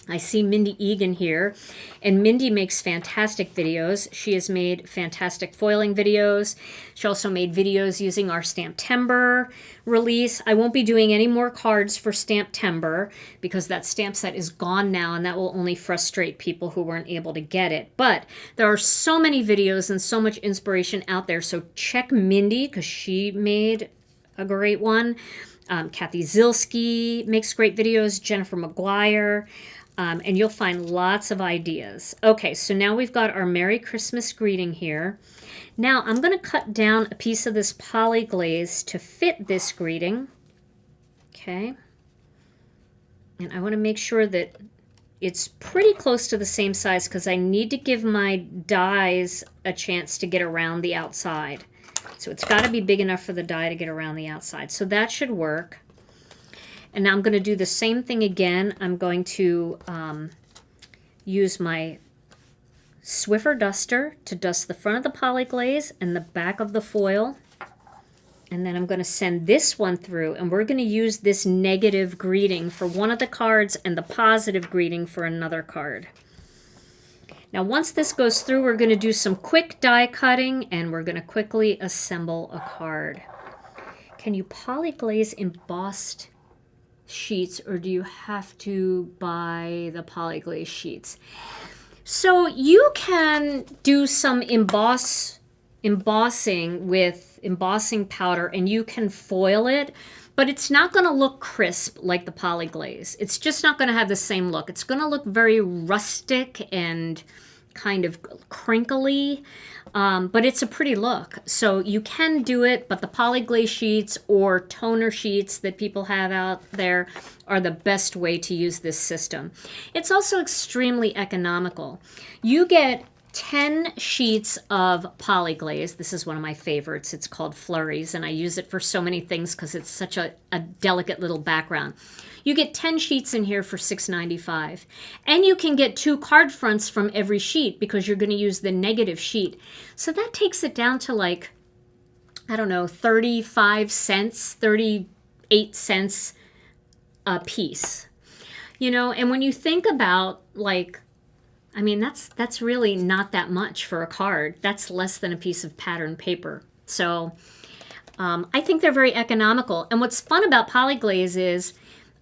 I see Mindy Egan here, and Mindy makes fantastic videos. She has made fantastic foiling videos. She also made videos using our Stamptember release. I won't be doing any more cards for Stamptember because that stamp set is gone now, and that will only frustrate people who weren't able to get it. But there are so many videos and so much inspiration out there, so check Mindy because she made a great one. Kathy Zilski makes great videos. Jennifer McGuire. And you'll find lots of ideas. Okay, so now we've got our Merry Christmas greeting here. Now I'm going to cut down a piece of this Poly-Glaze to fit this greeting. Okay. And I want to make sure that it's pretty close to the same size because I need to give my dies a chance to get around the outside. So it's got to be big enough for the die to get around the outside. So that should work. And now I'm going to do the same thing again. I'm going to use my Swiffer duster to dust the front of the Poly-Glaze and the back of the foil. And then I'm going to send this one through, and we're going to use this negative greeting for one of the cards and the positive greeting for another card. Now once this goes through, we're going to do some quick die cutting, and we're going to quickly assemble a card. Can you Poly-Glaze embossed sheets, or do you have to buy the Poly-Glaze sheets? So you can do some embossing with embossing powder, and you can foil it, but it's not going to look crisp like the Poly-Glaze. It's just not going to have the same look. It's going to look very rustic and kind of crinkly, but it's a pretty look. So you can do it, but the Poly-Glaze sheets or toner sheets that people have out there are the best way to use this system. It's also extremely economical. You get 10 sheets of Poly-Glaze. This is one of my favorites. It's called Florals, and I use it for so many things because it's such a delicate little background. You get 10 sheets in here for $6.95. And you can get 2 card fronts from every sheet because you're going to use the negative sheet. So that takes it down to like, I don't know, 35 cents, 38 cents a piece. You know, and when you think about like, I mean, that's really not that much for a card. That's less than a piece of pattern paper. So I think they're very economical. And what's fun about Poly-Glaze is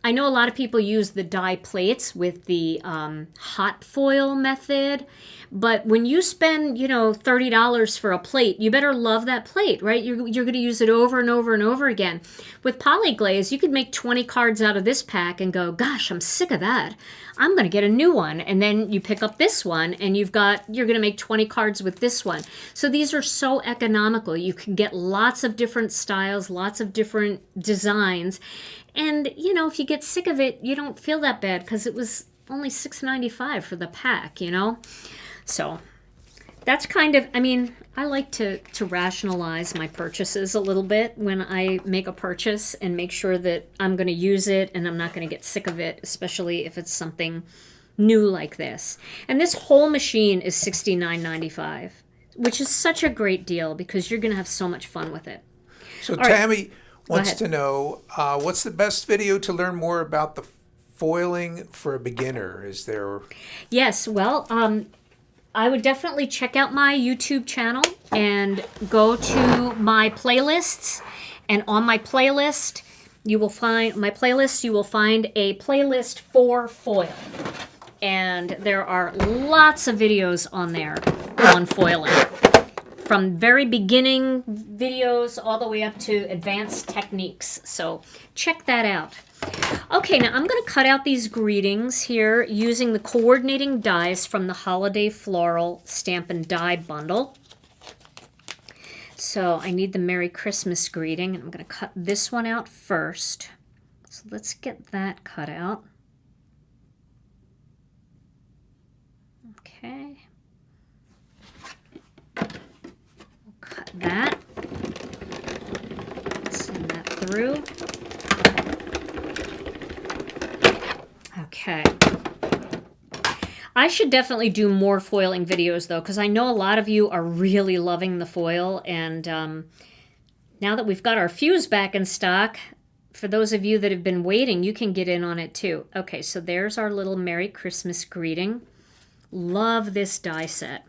I know a lot of people use the die plates with the hot foil method, but when you spend, you know, $30 for a plate, you better love that plate, right? You're going to use it over and over and over again. With Poly-Glaze, you could make 20 cards out of this pack and go, gosh, I'm sick of that. I'm going to get a new one. And then you pick up this one and you're going to make 20 cards with this one. So these are so economical. You can get lots of different styles, lots of different designs. And, you know, if you get sick of it, you don't feel that bad because it was only $6.95 for the pack, you know? So that's kind of, I mean, I like to rationalize my purchases a little bit when I make a purchase and make sure that I'm going to use it and I'm not going to get sick of it, especially if it's something new like this. And this whole machine is $69.95, which is such a great deal because you're going to have so much fun with it. So Tammy wants to know, what's the best video to learn more about the foiling for a beginner? Is there... Yes, well, I would definitely check out my YouTube channel and go to my playlists. And on my playlist, you will find a playlist for foil. And there are lots of videos on there on foiling. From very beginning videos all the way up to advanced techniques. So check that out. Okay, now I'm going to cut out these greetings here using the coordinating dies from the Holiday Floral Stamp and Die Bundle. So I need the Merry Christmas greeting, and I'm going to cut this one out first. So let's get that cut out. Okay. Cut that. Send that through. Okay. I should definitely do more foiling videos though, because I know a lot of you are really loving the foil, and now that we've got our fuse back in stock, for those of you that have been waiting, you can get in on it too. Okay, so there's our little Merry Christmas greeting. Love this die set.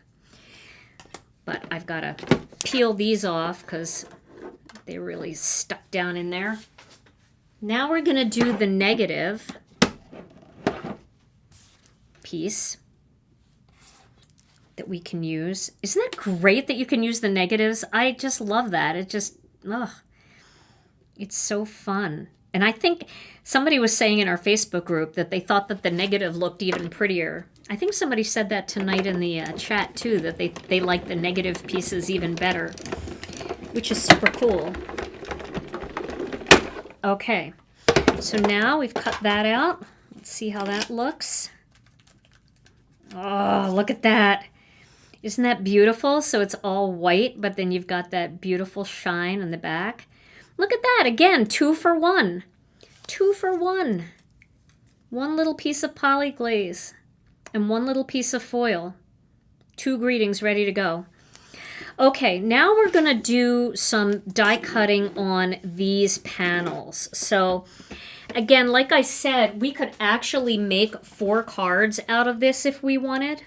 But I've got to peel these off because they really stuck down in there. Now we're going to do the negative piece that we can use. Isn't that great that you can use the negatives? I just love that. It just, it's so fun. And I think somebody was saying in our Facebook group that they thought that the negative looked even prettier. I think somebody said that tonight in the chat too, that they like the negative pieces even better, which is super cool. Okay, so now we've cut that out. Let's see how that looks. Oh, look at that. Isn't that beautiful? So it's all white, but then you've got that beautiful shine in the back. Look at that. Again, 2 for 1. 2 for 1. One little piece of Poly-Glaze and one little piece of foil. 2 greetings ready to go. Okay, now we're going to do some die cutting on these panels. So again, like I said, we could actually make 4 cards out of this if we wanted.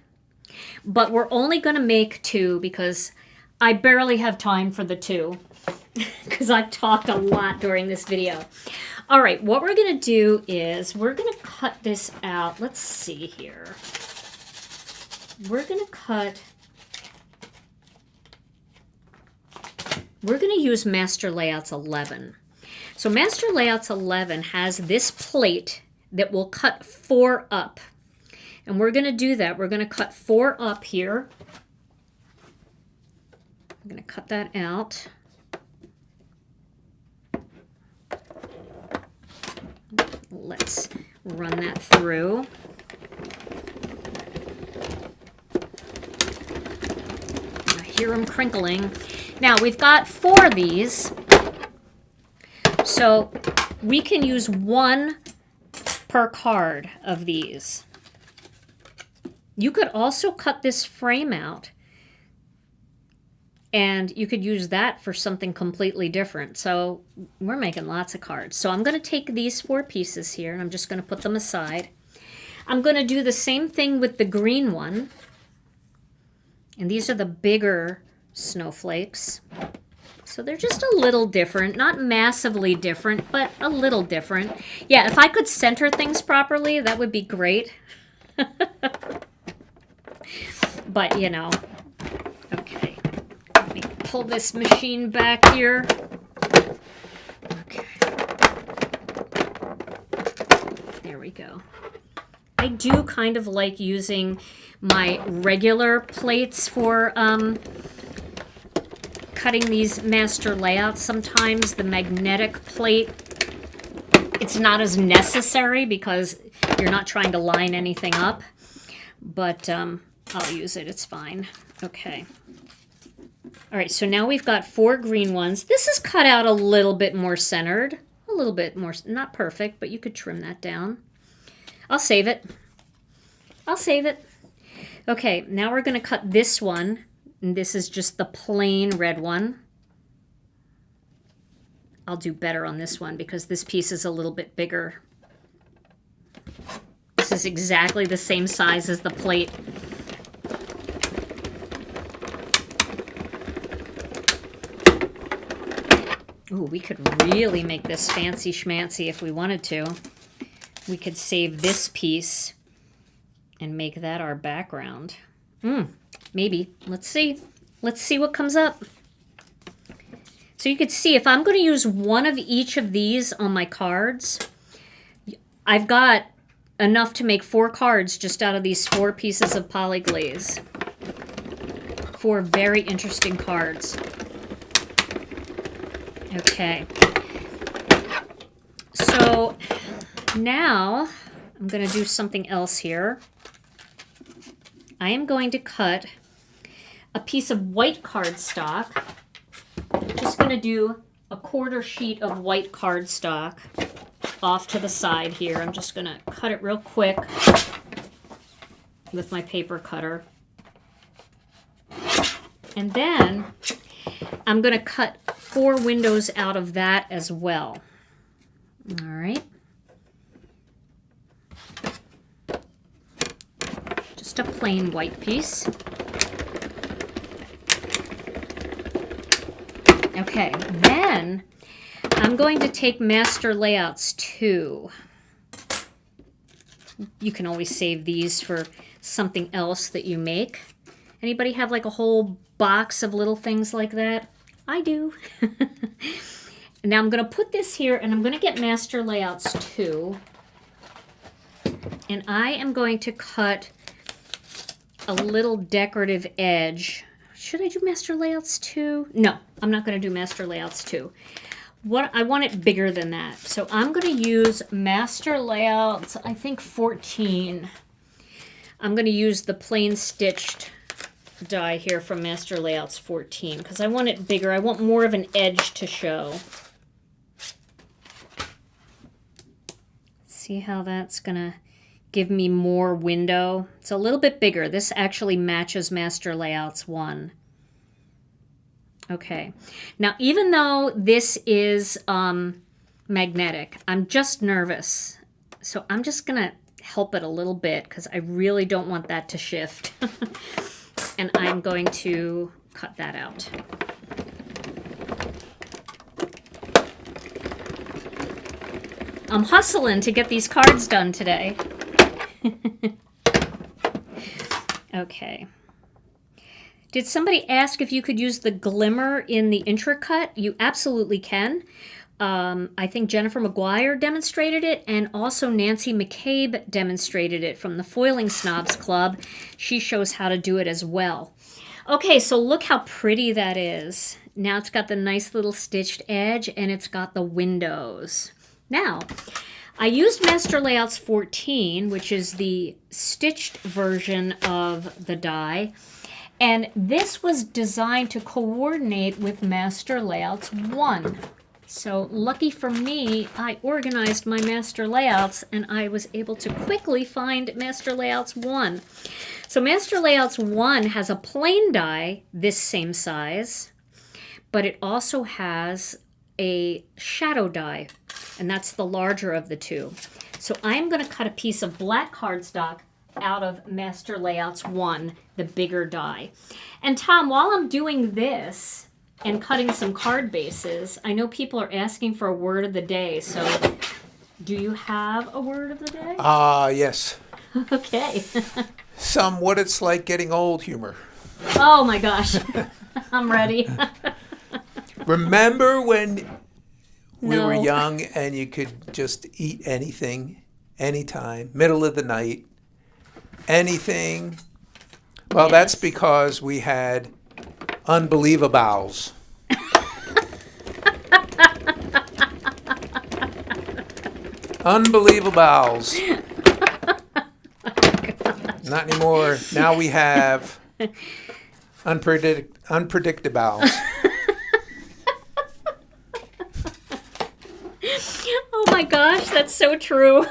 But we're only going to make 2 because I barely have time for the 2. Because I've talked a lot during this video. All right, what we're going to do is we're going to cut this out. Let's see here. We're going to use Master Layouts 11. So Master Layouts 11 has this plate that will cut 4 up. And we're going to do that. We're going to cut 4 up here. I'm going to cut that out. Let's run that through. I hear them crinkling. Now we've got 4 of these, so we can use 1 per card of these. You could also cut this frame out, and you could use that for something completely different. So we're making lots of cards. So I'm going to take these 4 pieces here, and I'm just going to put them aside. I'm going to do the same thing with the green one. And these are the bigger snowflakes. So they're just a little different. Not massively different, but a little different. Yeah, if I could center things properly, that would be great. But, you know, okay. Let me pull this machine back here. Okay. There we go. I do kind of like using my regular plates for cutting these master layouts. Sometimes the magnetic plate, it's not as necessary because you're not trying to line anything up. But I'll use it. It's fine. Okay. All right, so now we've got 4 green ones. This is cut out a little bit more centered. A little bit more, not perfect, but you could trim that down. I'll save it. I'll save it. Okay, now we're going to cut this one. And this is just the plain red one. I'll do better on this one because this piece is a little bit bigger. This is exactly the same size as the plate. Ooh, we could really make this fancy schmancy if we wanted to. We could save this piece and make that our background. Maybe. Let's see. Let's see what comes up. So you could see if I'm going to use one of each of these on my cards, I've got enough to make 4 cards just out of these 4 pieces of Poly-Glaze. 4 very interesting cards. Okay. So now I'm going to do something else here. I am going to cut a piece of white cardstock. Just going to do a 1/4 sheet of white cardstock off to the side here. I'm just going to cut it real quick with my paper cutter. And then I'm going to cut 4 windows out of that as well. All right. Just a plain white piece. Okay, then I'm going to take Master Layouts 2. You can always save these for something else that you make. Anybody have like a whole box of little things like that? I do. Now I'm going to put this here, and I'm going to get Master Layouts 2. And I am going to cut a little decorative edge. Should I do Master Layouts 2? No, I'm not going to do Master Layouts 2. I want it bigger than that. So I'm going to use Master Layouts, I think 14. I'm going to use the plain stitched die here from Master Layouts 14 because I want it bigger. I want more of an edge to show. See how that's going to give me more window? It's a little bit bigger. This actually matches Master Layouts 1. Okay. Now, even though this is magnetic, I'm just nervous. So I'm just going to help it a little bit because I really don't want that to shift. And I'm going to cut that out. I'm hustling to get these cards done today. Okay. Did somebody ask if you could use the glimmer in the intracut? You absolutely can. I think Jennifer McGuire demonstrated it, and also Nancy McCabe demonstrated it from the Foiling Snobs Club. She shows how to do it as well. Okay, so look how pretty that is. Now it's got the nice little stitched edge, and it's got the windows. Now, I used Master Layouts 14, which is the stitched version of the die, and this was designed to coordinate with Master Layouts 1. So lucky for me, I organized my Master Layouts, and I was able to quickly find Master Layouts 1. So Master Layouts 1 has a plain die this same size, but it also has a shadow die, and that's the larger of the two. So I'm going to cut a piece of black cardstock out of Master Layouts 1, the bigger die. And Tom, while I'm doing this and cutting some card bases, I know people are asking for a word of the day, so do you have a word of the day? Yes. Okay. Some what it's like getting old humor. Oh my gosh. I'm ready. Remember when we No. were young and you could just eat anything, anytime, middle of the night, anything? Well, that's Yes. because we had unbelievables. Unbelievables. Not anymore. Now we have unpredictables. Oh my gosh, that's so true.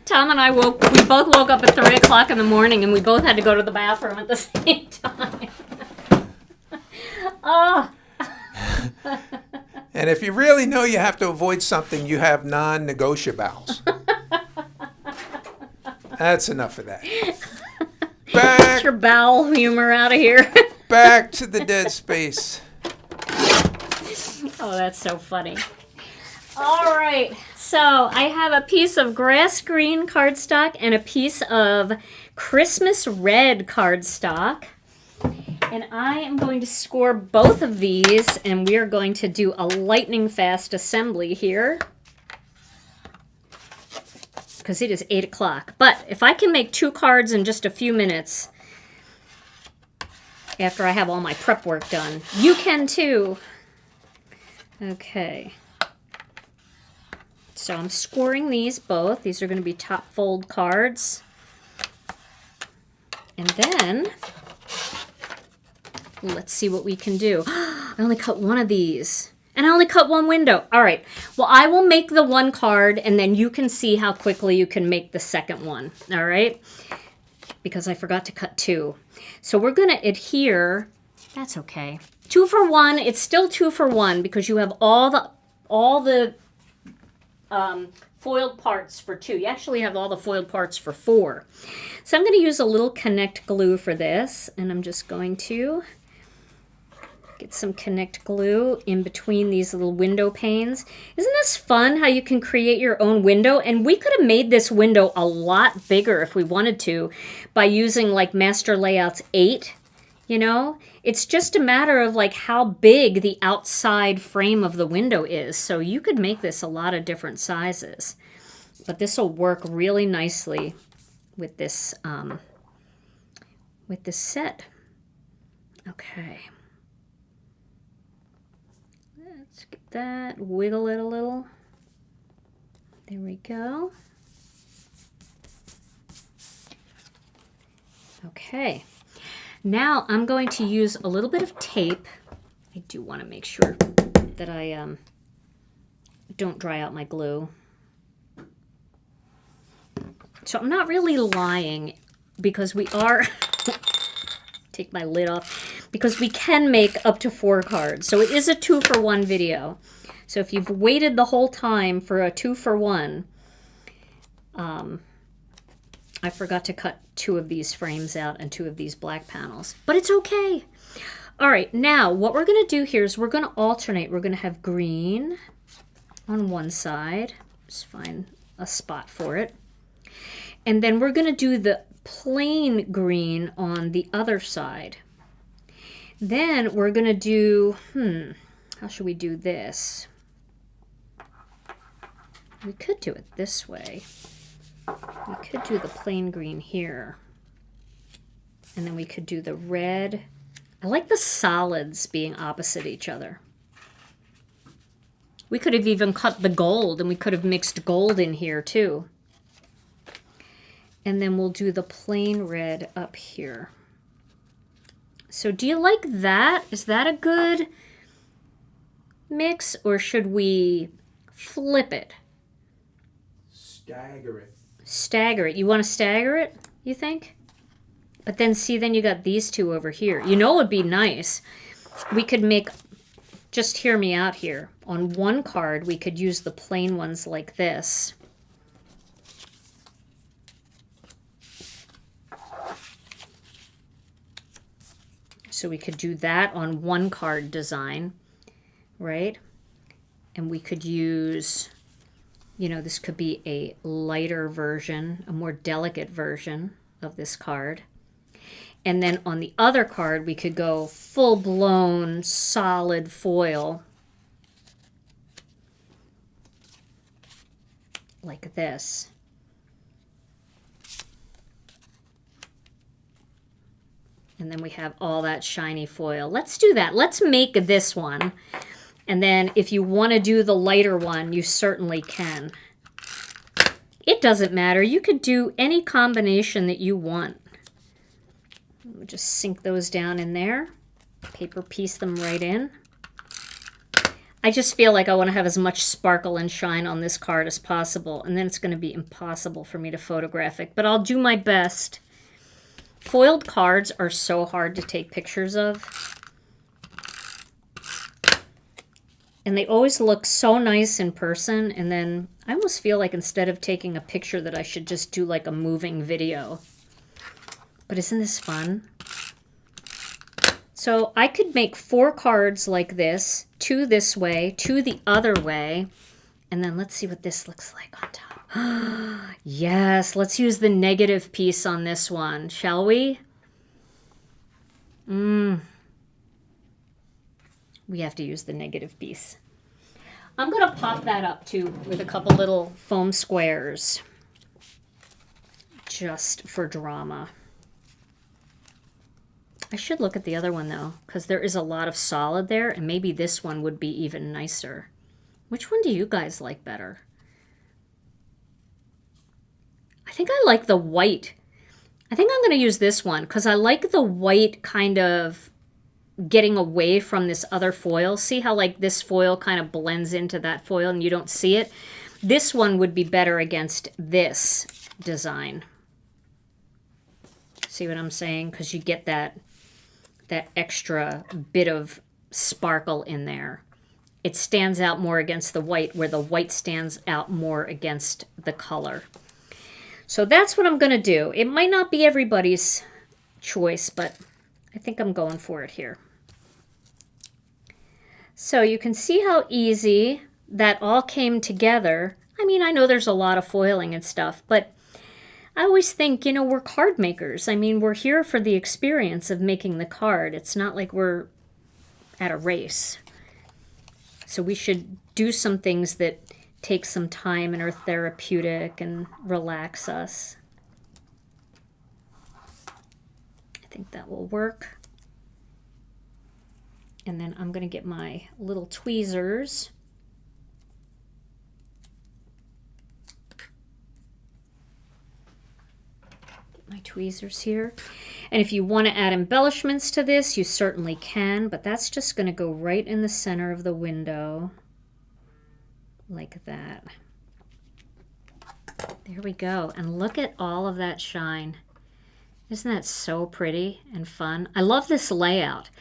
Tom and I we both woke up at 3 o'clock in the morning, and we both had to go to the bathroom at the same time. Oh. And if you really know you have to avoid something, you have non-negotiables. That's enough of that. Get your bowel humor out of here. Back to the dead space. Oh, that's so funny. All right, so I have a piece of grass green cardstock and a piece of Christmas red cardstock. And I am going to score both of these, and we are going to do a lightning fast assembly here, because it is 8 o'clock. But if I can make 2 cards in just a few minutes after I have all my prep work done, you can too. Okay. So I'm scoring these both. These are going to be top fold cards. And then let's see what we can do. I only cut one of these. And I only cut one window. All right. Well, I will make the one card, and then you can see how quickly you can make the second one. All right? Because I forgot to cut 2. So we're going to adhere. That's okay. 2 for 1. It's still 2 for 1 because you have all the foiled parts for 2. You actually have all the foiled parts for 4. So I'm going to use a little Connect glue for this, and I'm just going to get some Connect glue in between these little window panes. Isn't this fun how you can create your own window? And we could have made this window a lot bigger if we wanted to by using like Master Layouts 8, you know? It's just a matter of like how big the outside frame of the window is. So you could make this a lot of different sizes. But this will work really nicely with this set. Okay. Let's get that, wiggle it a little. There we go. Okay. Now I'm going to use a little bit of tape. I do want to make sure that I don't dry out my glue. So I'm not really lying because we are, take my lid off, because we can make up to 4 cards. So it is a 2-for-1 video. So if you've waited the whole time for a 2-for-1, I forgot to cut 2 of these frames out and 2 of these black panels, but it's okay. All right, now what we're gonna do here is we're gonna alternate. We're gonna have green on one side. Just find a spot for it. And then we're gonna do the plain green on the other side. Then we're gonna do, how should we do this? We could do it this way. We could do the plain green here. And then we could do the red. I like the solids being opposite each other. We could have even cut the gold, and we could have mixed gold in here too. And then we'll do the plain red up here. So do you like that? Is that a good mix, or should we flip it? Stagger it. Stagger it. You want to stagger it, you think? But then see, then you got these 2 over here. You know what would be nice? We could make, just hear me out here. On one card, we could use the plain ones like this. So we could do that on one card design, right? And we could use, you know, this could be a lighter version, a more delicate version of this card. And then on the other card, we could go full-blown solid foil like this. And then we have all that shiny foil. Let's do that. Let's make this one. And then if you want to do the lighter one, you certainly can. It doesn't matter. You could do any combination that you want. We'll just sink those down in there. Paper piece them right in. I just feel like I want to have as much sparkle and shine on this card as possible. And then it's going to be impossible for me to photograph it. But I'll do my best. Foiled cards are so hard to take pictures of. And they always look so nice in person. And then I almost feel like instead of taking a picture that I should just do like a moving video. But isn't this fun? So I could make 4 cards like this. 2 this way, 2 the other way. And then let's see what this looks like on top. Yes, let's use the negative piece on this one, shall we? We have to use the negative piece. I'm going to pop that up too with a couple little foam squares just for drama. I should look at the other one though, because there is a lot of solid there, and maybe this one would be even nicer. Which one do you guys like better? I think I like the white. I think I'm going to use this one because I like the white kind of getting away from this other foil. See how like this foil kind of blends into that foil and you don't see it? This one would be better against this design. See what I'm saying? Because you get that extra bit of sparkle in there. It stands out more against the white, where the white stands out more against the color. So that's what I'm going to do. It might not be everybody's choice, but I think I'm going for it here. So you can see how easy that all came together. I mean, I know there's a lot of foiling and stuff, but I always think, you know, we're card makers. I mean, we're here for the experience of making the card. It's not like we're at a race. So we should do some things that take some time and are therapeutic and relax us. I think that will work. And then I'm going to get my little tweezers. Get my tweezers here. And if you want to add embellishments to this, you certainly can, but that's just going to go right in the center of the window, like that. There we go. And look at all of that shine. Isn't that so pretty and fun? I love this layout.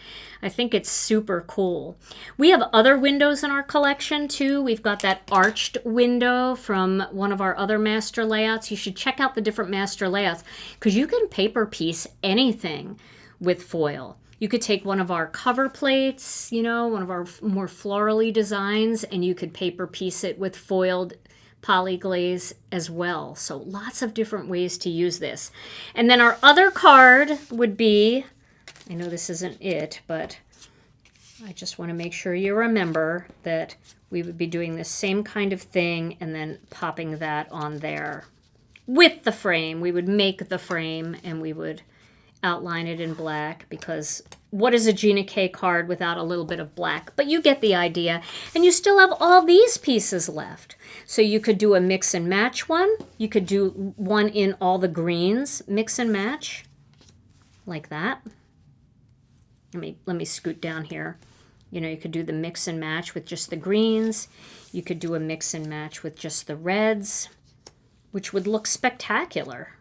I think it's super cool. We have other windows in our collection too. We've got that arched window from one of our other master layouts. You should check out the different master layouts because you can paper piece anything with foil. You could take one of our cover plates, you know, one of our more florally designs, and you could paper piece it with foiled Poly-Glaze as well. So lots of different ways to use this. And then our other card would be, I know this isn't it, but I just want to make sure you remember that we would be doing the same kind of thing and then popping that on there with the frame. We would make the frame and we would outline it in black, because what is a Gina K card without a little bit of black? But you get the idea. And you still have all these pieces left. So you could do a mix and match one. You could do one in all the greens, mix and match, like that. Let me scoot down here. You know, you could do the mix and match with just the greens. You could do a mix and match with just the reds, which would look spectacular.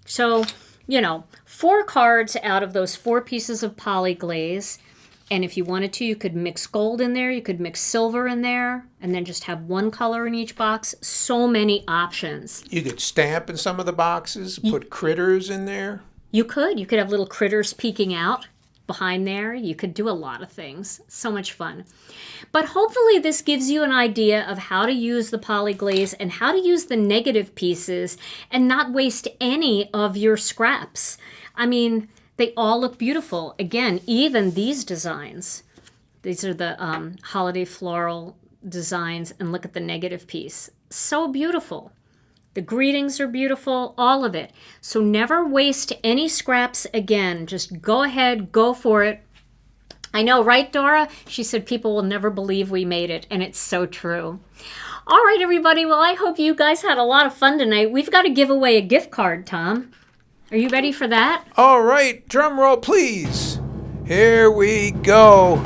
So, you know, 4 cards out of those 4 pieces of Poly-Glaze. And if you wanted to, you could mix gold in there. You could mix silver in there. And then just have one color in each box. So many options. You could stamp in some of the boxes, put critters in there. You could. You could have little critters peeking out behind there. You could do a lot of things. So much fun. But hopefully this gives you an idea of how to use the Poly-Glaze and how to use the negative pieces and not waste any of your scraps. I mean, they all look beautiful. Again, even these designs. These are the holiday floral designs, and look at the negative piece. So beautiful. The greetings are beautiful, all of it. So never waste any scraps again. Just go ahead, go for it. I know, right, Dora? She said people will never believe we made it, and it's so true. All right, everybody. Well, I hope you guys had a lot of fun tonight. We've got to give away a gift card, Tom. Are you ready for that? All right, drum roll, please. Here we go.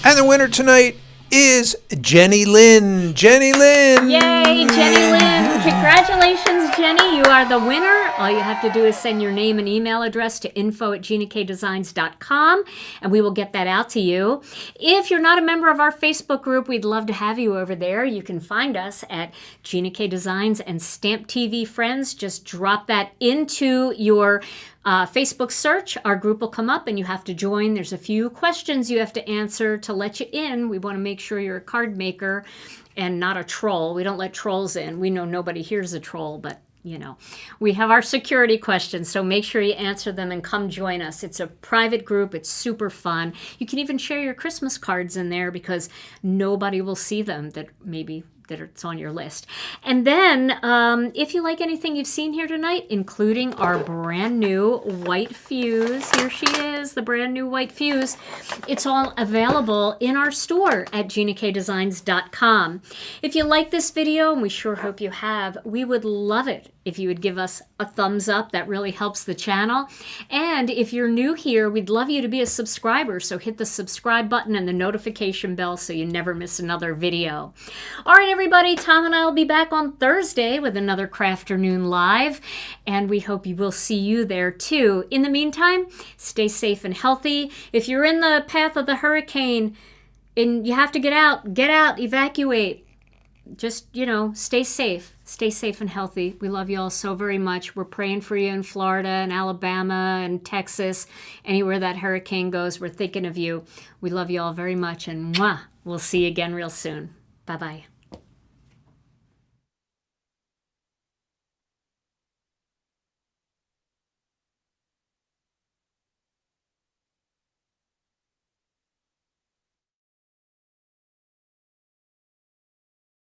And the winner tonight is Jenny Lynn. Jenny Lynn! Yay, Jenny Lynn! Congratulations, Jenny. You are the winner. All you have to do is send your name and email address to info@ginakdesigns.com, and we will get that out to you. If you're not a member of our Facebook group, we'd love to have you over there. You can find us at Gina K Designs and Stamp TV Friends. Just drop that into your Facebook search. Our group will come up and you have to join. There's a few questions you have to answer to let you in. We want to make sure you're a card maker and not a troll. We don't let trolls in. We know nobody here's a troll, but you know, we have our security questions, so make sure you answer them and come join us. It's a private group. It's super fun. You can even share your Christmas cards in there because nobody will see them that it's on your list. And then if you like anything you've seen here tonight, including our brand new white fuse, here she is, the brand new white fuse, it's all available in our store at ginakdesigns.com. If you like this video, and we sure hope you have, we would love it if you would give us a thumbs up. That really helps the channel. And if you're new here, we'd love you to be a subscriber. So hit the subscribe button and the notification bell so you never miss another video. All right, everybody, Tom and I will be back on Thursday with another Crafternoon Live. And we hope you will see you there too. In the meantime, stay safe and healthy. If you're in the path of the hurricane and you have to get out, evacuate. Just, you know, stay safe. Stay safe and healthy. We love you all so very much. We're praying for you in Florida and Alabama and Texas. Anywhere that hurricane goes, we're thinking of you. We love you all very much, and mwah, we'll see you again real soon. Bye-bye.